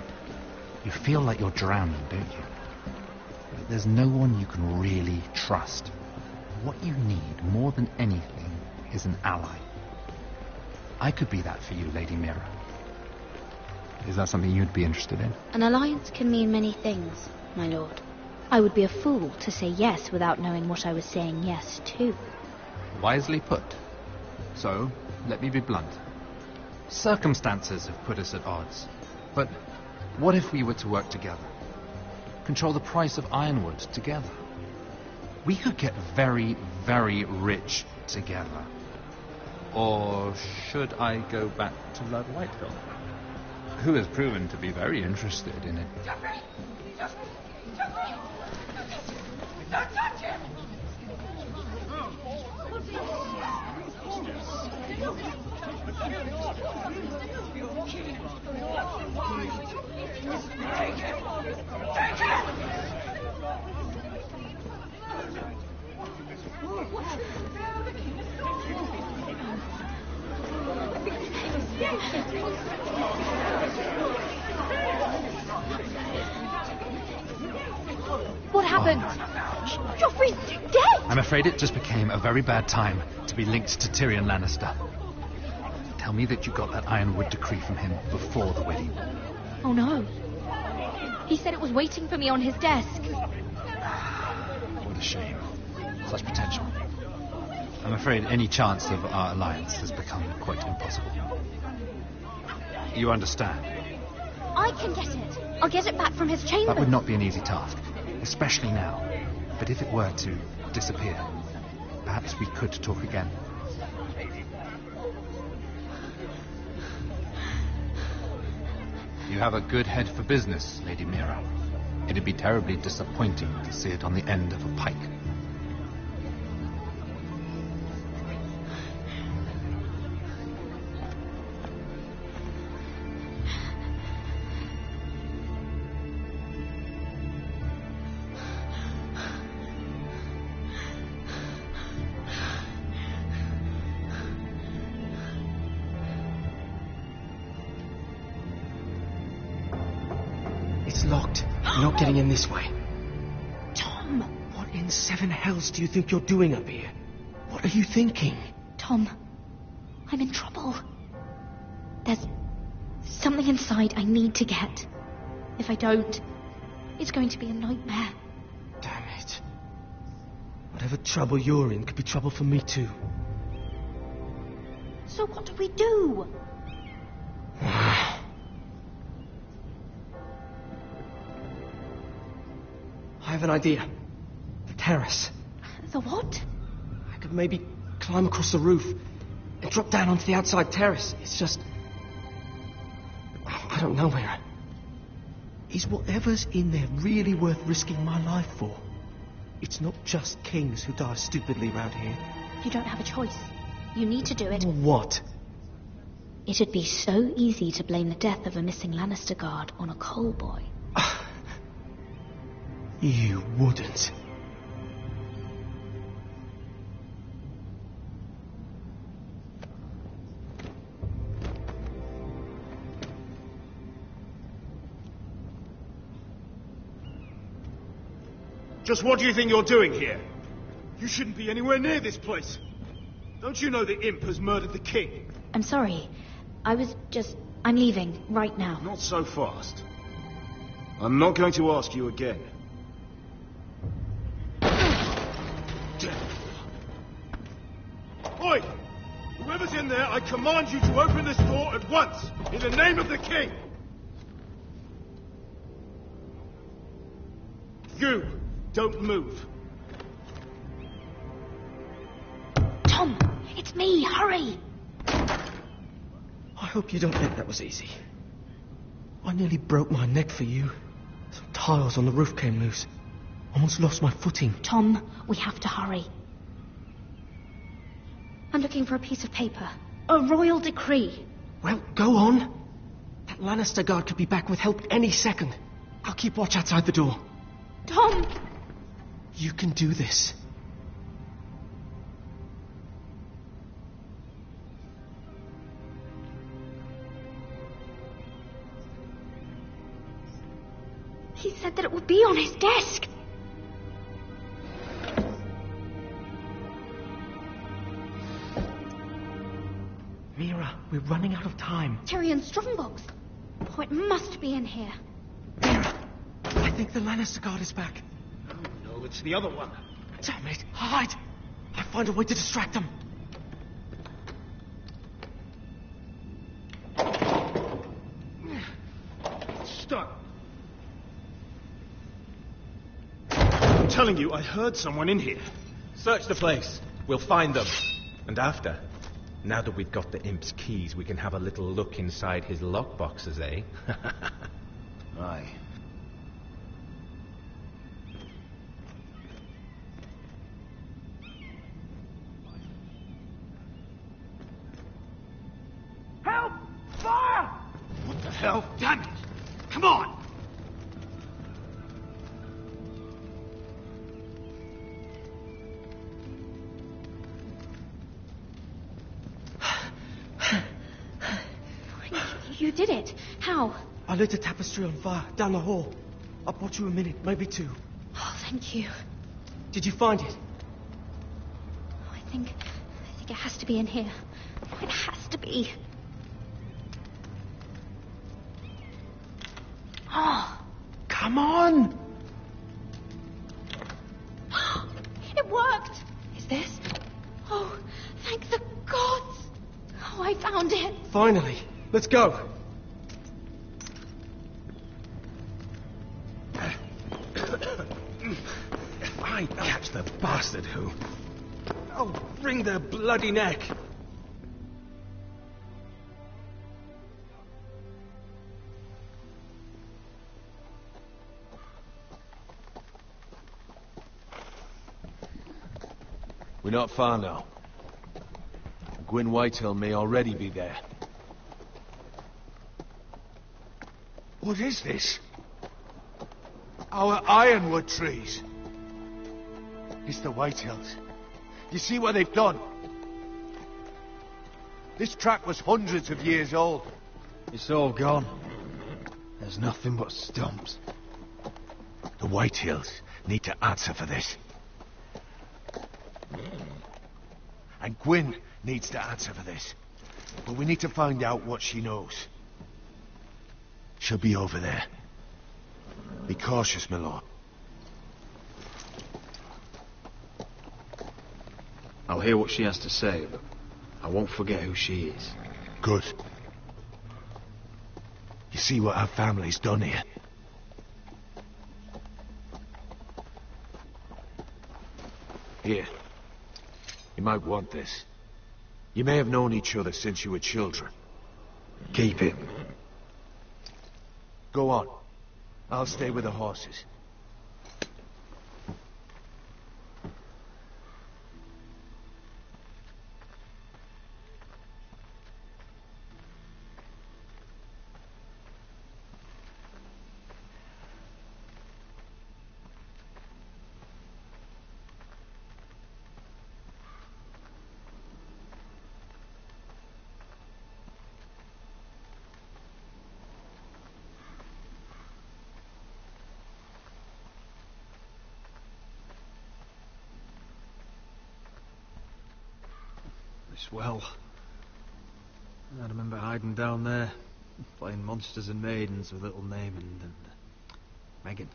You feel like you're drowning, don't you? But there's no one you can really trust. What you need more than anything is an ally. I could be that for you, Lady Mira. Is that something you'd be interested in? An alliance can mean many things, my lord. I would be a fool to say yes without knowing what I was saying yes to. Wisely put. So, let me be blunt. Circumstances have put us at odds. But what if we were to work together? Control the price of ironwood together? We could get very, very rich together. Or should I go back to Lord Whitehill, who has proven to be very interested in it? Geoffrey! Geoffrey! Don't touch him! Take him! Take him! What happened? Joffrey's dead! I'm afraid it just became a very bad time to be linked to Tyrion Lannister. Tell me that you got that Ironwood decree from him before the wedding. Oh no. He said it was waiting for me on his desk. What a shame. Such potential. I'm afraid any chance of our alliance has become quite impossible. You understand? I can get it. I'll get it back from his chamber. That would not be an easy task, especially now. But if it were to disappear, perhaps we could talk again. You have a good head for business, Lady Mira. It'd be terribly disappointing to see it on the end of a pike. It's locked. You're not getting in this way. Tom! What in seven hells do you think you're doing up here? What are you thinking? Tom, I'm in trouble. There's something inside I need to get. If I don't, it's going to be a nightmare. Damn it. Whatever trouble you're in could be trouble for me too. So what do we do? I have an idea. The terrace. The what? I could maybe climb across the roof and drop down onto the outside terrace. It's just... I don't know, Mira. Is whatever's in there really worth risking my life for? It's not just kings who die stupidly around here. You don't have a choice. You need to do it. What? It'd be so easy to blame the death of a missing Lannister guard on a coal boy. You wouldn't. Just what do you think you're doing here? You shouldn't be anywhere near this place. Don't you know the imp has murdered the king? I'm sorry. I'm leaving right now. Not so fast. I'm not going to ask you again. Oi! Whoever's in there, I command you to open this door at once, in the name of the king! You, don't move. Tom, it's me, hurry! I hope you don't think that was easy. I nearly broke my neck for you. Some tiles on the roof came loose. Almost lost my footing. Tom, we have to hurry. I'm looking for a piece of paper. A royal decree. Well, go on. That Lannister guard could be back with help any second. I'll keep watch outside the door. Tom! You can do this. He said that it would be on his desk. Mira, we're running out of time. Tyrion Strongbox. Oh, it must be in here. Mira, I think the Lannister guard is back. No, it's the other one. Damn it! Hide! I'll find a way to distract them. Stop. I'm telling you, I heard someone in here. Search the place. We'll find them. And after, now that we've got the imp's keys, we can have a little look inside his lockboxes, eh? Aye. Help! Fire! What the hell? Damn it! Come on! You did it. How? I lit a tapestry on fire down the hall. I bought you a minute, maybe two. Oh, thank you. Did you find it? I think it has to be in here. It has to be. Oh. Come on! It worked! Is this? Oh, thank the gods! Oh, I found it! Finally. Let's go. If I catch the bastard who... I'll wring their bloody neck. We're not far now. Gwyn Whitehill may already be there. What is this? Our ironwood trees. It's the Whitehills. You see what they've done? This track was hundreds of years old. It's all gone. There's nothing but stumps. The Whitehills need to answer for this. And Gwyn needs to answer for this. But we need to find out what she knows. She'll be over there. Be cautious, my lord. I'll hear what she has to say, but I won't forget who she is. Good. You see what our family's done here? Here. You might want this. You may have known each other since you were children. Keep it. Go on. I'll stay with the horses. Well, I remember hiding down there, playing monsters and maidens with little Naemond and Megan.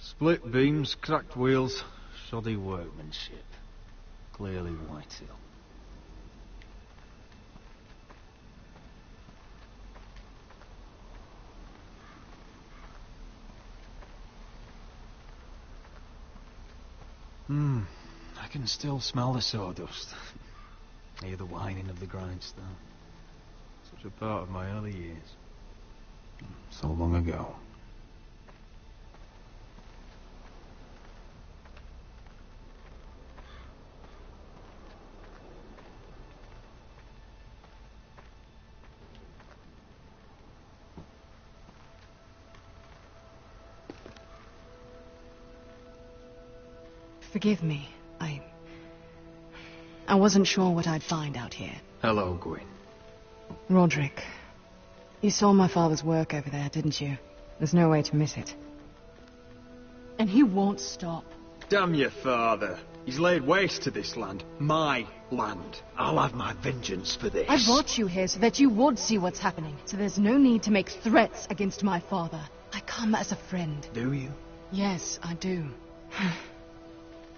Split beams, cracked wheels, shoddy workmanship. Clearly Whitehill. I can still smell the sawdust. Hear the whining of the grindstone. Such a part of my early years. So long ago. Forgive me. I I wasn't sure what I'd find out here. Hello, Gwyn. Roderick, you saw my father's work over there, didn't you? There's no way to miss it. And he won't stop. Damn your father. He's laid waste to this land. My land. I'll have my vengeance for this. I brought you here so that you would see what's happening. So there's no need to make threats against my father. I come as a friend. Do you? Yes, I do.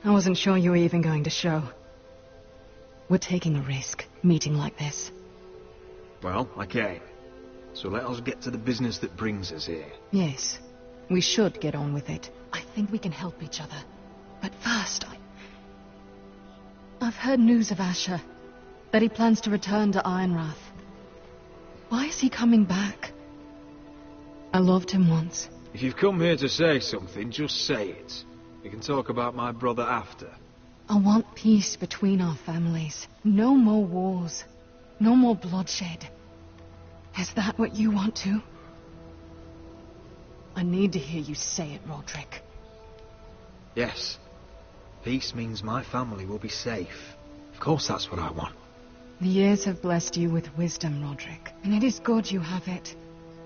I wasn't sure you were even going to show. We're taking a risk, meeting like this. Well, I came. So let us get to the business that brings us here. Yes, we should get on with it. I think we can help each other. But first, I've heard news of Asher. That he plans to return to Ironrath. Why is he coming back? I loved him once. If you've come here to say something, just say it. We can talk about my brother after. I want peace between our families. No more wars. No more bloodshed. Is that what you want too? I need to hear you say it, Roderick. Yes. Peace means my family will be safe. Of course that's what I want. The years have blessed you with wisdom, Roderick. And it is good you have it.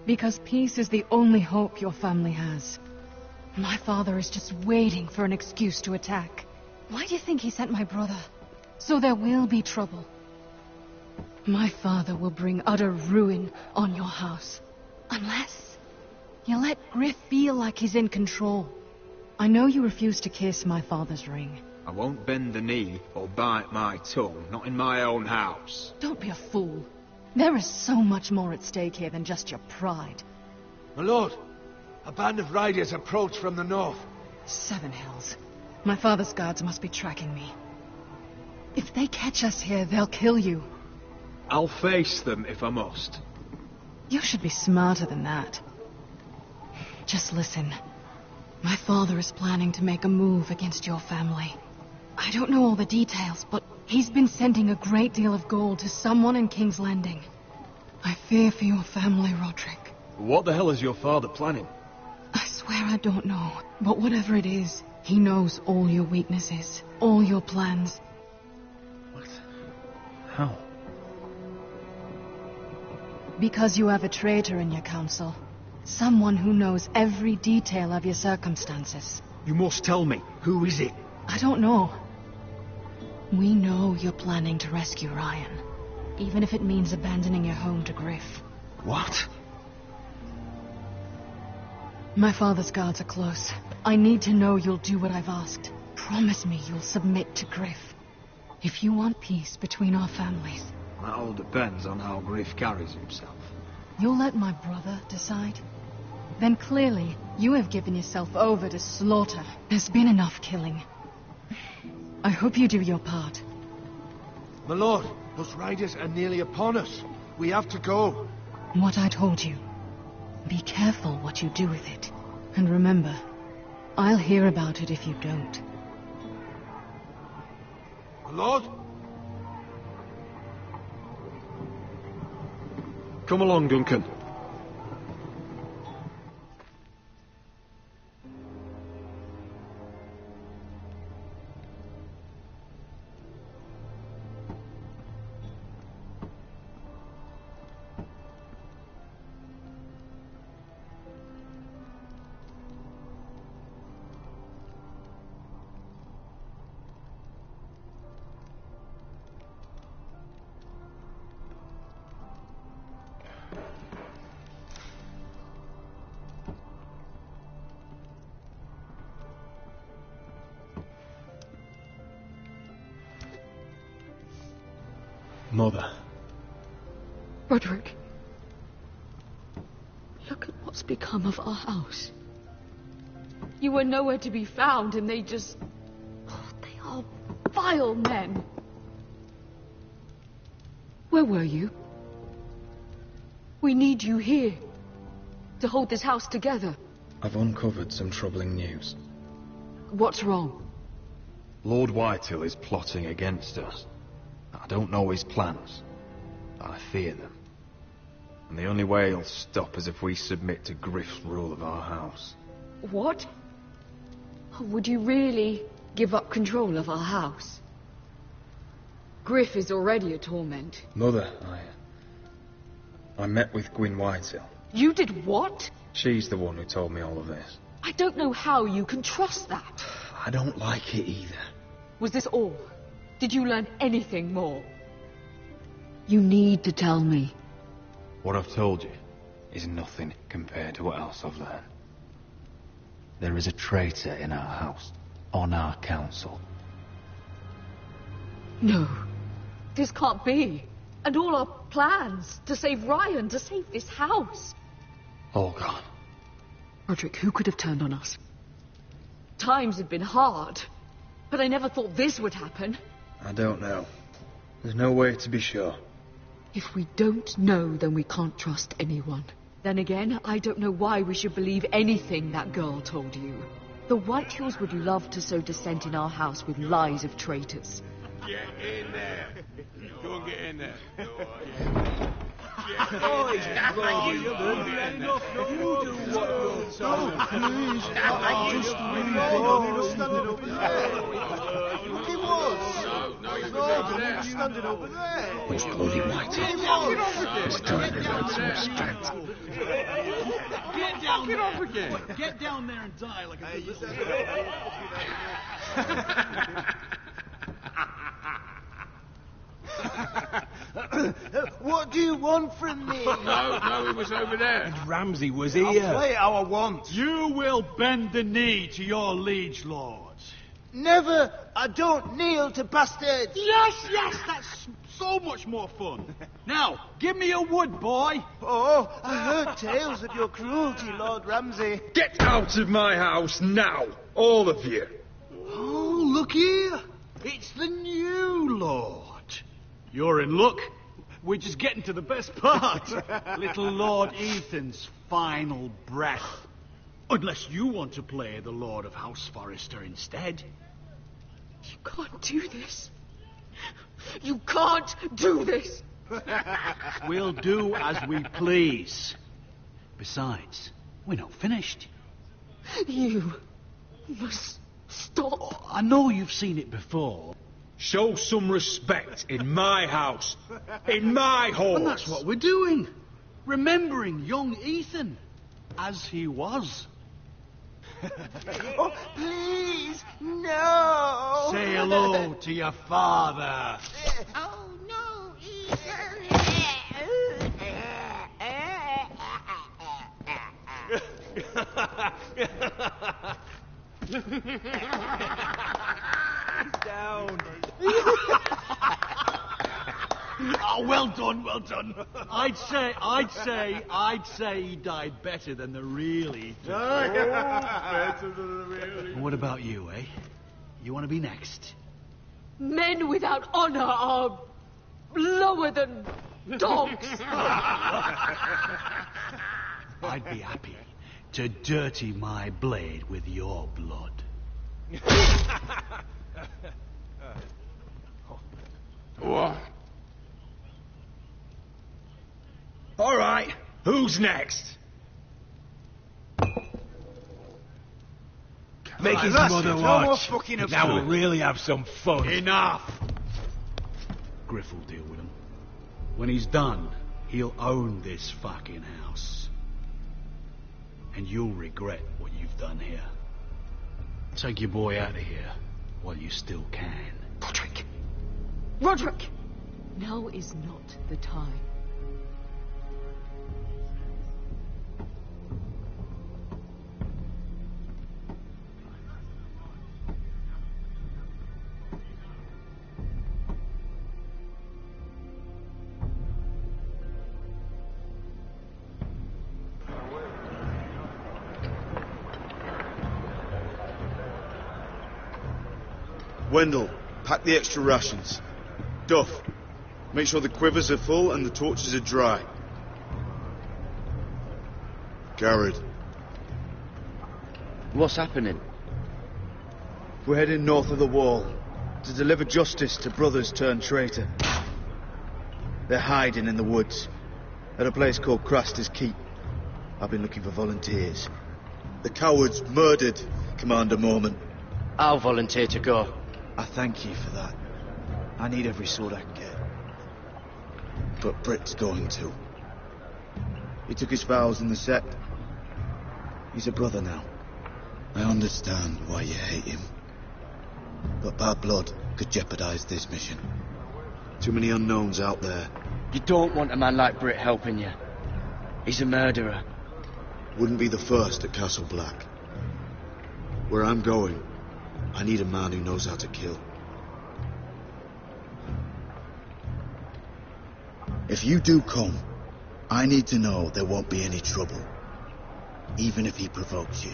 Because peace is the only hope your family has. My father is just waiting for an excuse to attack. Why do you think he sent my brother? So there will be trouble. My father will bring utter ruin on your house. Unless you let Griff feel like he's in control. I know you refuse to kiss my father's ring. I won't bend the knee or bite my tongue, not in my own house. Don't be a fool. There is so much more at stake here than just your pride. My lord, a band of riders approach from the north. 7 Hells. My father's guards must be tracking me. If they catch us here, they'll kill you. I'll face them if I must. You should be smarter than that. Just listen. My father is planning to make a move against your family. I don't know all the details, but he's been sending a great deal of gold to someone in King's Landing. I fear for your family, Roderick. What the hell is your father planning? I swear I don't know, but whatever it is, he knows all your weaknesses, all your plans. What? How? Because you have a traitor in your council. Someone who knows every detail of your circumstances. You must tell me. Who is it? I don't know. We know you're planning to rescue Ryan. Even if it means abandoning your home to Griff. What? My father's guards are close. I need to know you'll do what I've asked. Promise me you'll submit to Griff. If you want peace between our families. That all depends on how Griff carries himself. You'll let my brother decide? Then clearly, you have given yourself over to slaughter. There's been enough killing. I hope you do your part. My lord, those riders are nearly upon us. We have to go. What I told you. Be careful what you do with it. And remember, I'll hear about it if you don't. My lord? Come along, Duncan. Mother. Roderick. Look at what's become of our house. You were nowhere to be found, and they just... Oh, they are vile men. Where were you? We need you here. To hold this house together. I've uncovered some troubling news. What's wrong? Lord Whitehill is plotting against us. I don't know his plans, but I fear them. And the only way he'll stop is if we submit to Griff's rule of our house. What? Would you really give up control of our house? Griff is already a torment. Mother, I met with Gwyn Whitehill. You did what? She's the one who told me all of this. I don't know how you can trust that. I don't like it either. Was this all? Did you learn anything more? You need to tell me. What I've told you is nothing compared to what else I've learned. There is a traitor in our house, on our council. No. This can't be. And all our plans to save Ryan, to save this house. All gone. Roderick, who could have turned on us? Times have been hard, but I never thought this would happen. I don't know. There's no way to be sure. If we don't know, then we can't trust anyone. Then again, I don't know why we should believe anything that girl told you. The Whitehills would love to sow dissent in our house with lies of traitors. Get in there. Go and get in there. Which bloody Whitehills? It's time to learn some respect. Get down there. Get down there and die like a good What do you want from me? No, he was over there. And Ramsay was here. I'll play how I want. You will bend the knee to your liege lord. Never. I don't kneel to bastards. Yes, that's so much more fun. Now, give me your wood, boy. Oh, I heard tales of your cruelty, Lord Ramsay. Get out of my house now, all of you. Oh, look here. It's the new lord. You're in luck. We're just getting to the best part. Little Lord Ethan's final breath. Unless you want to play the Lord of House Forrester instead. You can't do this. You can't do this. We'll do as we please. Besides, we're not finished. You must stop. I know you've seen it before. Show some respect in my house. In my home. And that's what we're doing. Remembering young Ethan. As he was. Oh, please, no. Say hello to your father. Oh, no, Down. Oh, well done. I'd say he died better than the real Ethan. Better than the real Ethan. What about you, eh? You want to be next? Men without honor are lower than dogs. I'd be happy to dirty my blade with your blood. What? All right, who's next? Make his mother watch. Now we'll really have some fun. Enough! Griff will deal with him. When he's done, he'll own this fucking house. And you'll regret what you've done here. Take your boy out of here while you still can. Roderick! Roderick! Now is not the time. Wendell, pack the extra rations. Duff, make sure the quivers are full and the torches are dry. Garrett. What's happening? We're heading north of the wall to deliver justice to brothers turned traitor. They're hiding in the woods at a place called Craster's Keep. I've been looking for volunteers. The cowards murdered Commander Mormon. I'll volunteer to go. I thank you for that. I need every sword I can get. But Britt's going too. He took his vows in the sect. He's a brother now. I understand why you hate him. But bad blood could jeopardize this mission. Too many unknowns out there. You don't want a man like Britt helping you. He's a murderer. Wouldn't be the first at Castle Black. Where I'm going, I need a man who knows how to kill. If you do come, I need to know there won't be any trouble. Even if he provokes you.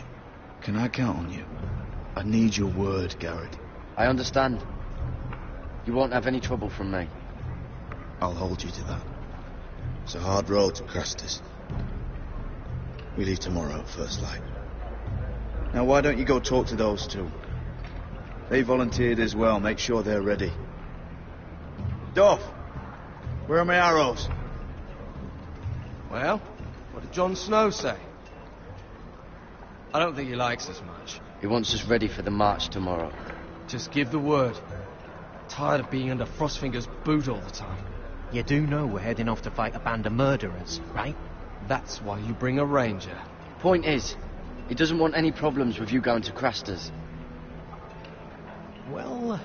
Can I count on you? I need your word, Garrett. I understand. You won't have any trouble from me. I'll hold you to that. It's a hard road to Crestus. We leave tomorrow at first light. Now why don't you go talk to those two? They volunteered as well. Make sure they're ready. Duff! Where are my arrows? Well, what did Jon Snow say? I don't think he likes us much. He wants us ready for the march tomorrow. Just give the word. Tired of being under Frostfinger's boot all the time. You do know we're heading off to fight a band of murderers, right? That's why you bring a ranger. Point is, he doesn't want any problems with you going to Crasters. Well,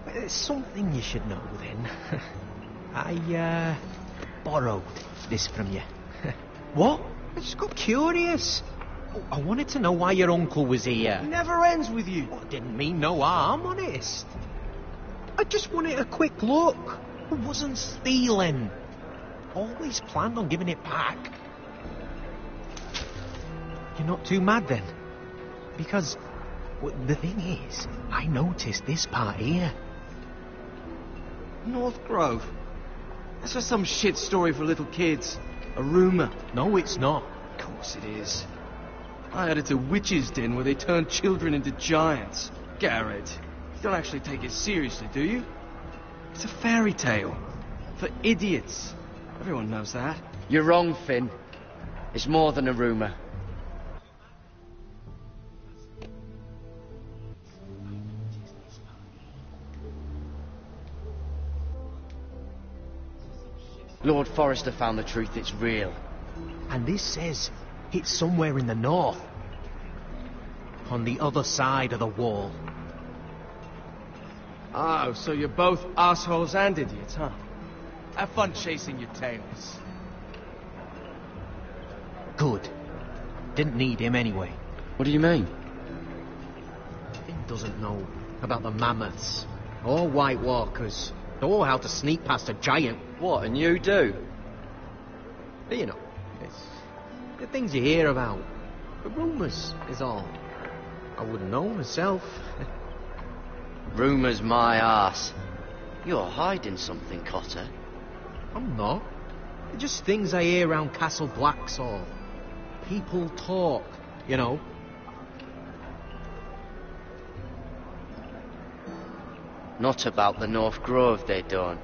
there's something you should know then. I borrowed this from you. What? I just got curious. I wanted to know why your uncle was here. It never ends with you. Well, didn't mean no harm, honest. I just wanted a quick look. I wasn't stealing. Always planned on giving it back. You're not too mad then? Because the thing is, I noticed this part here. North Grove? That's just some shit story for little kids. A rumour. No, it's not. Of course it is. I heard it's a witch's den where they turn children into giants. Garrett, you don't actually take it seriously, do you? It's a fairy tale. For idiots. Everyone knows that. You're wrong, Finn. It's more than a rumour. Lord Forrester found the truth, it's real. And this says it's somewhere in the north. On the other side of the wall. Oh, so you're both assholes and idiots, huh? Have fun chasing your tails. Good. Didn't need him anyway. What do you mean? Finn doesn't know about the mammoths, or White Walkers, or how to sneak past a giant. What, and you do? You know, it's the things you hear about. The rumours is all. I wouldn't know myself. Rumours my arse. You're hiding something, Cotter. I'm not. They're just things I hear around Castle Black's all. People talk, you know. Not about the North Grove, they don't.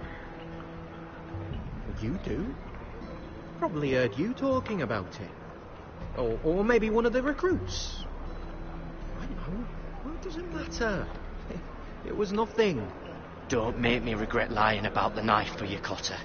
You do? Probably heard you talking about it. Or maybe one of the recruits. I know. Well, it doesn't matter. It was nothing. Don't make me regret lying about the knife for you, Cotter.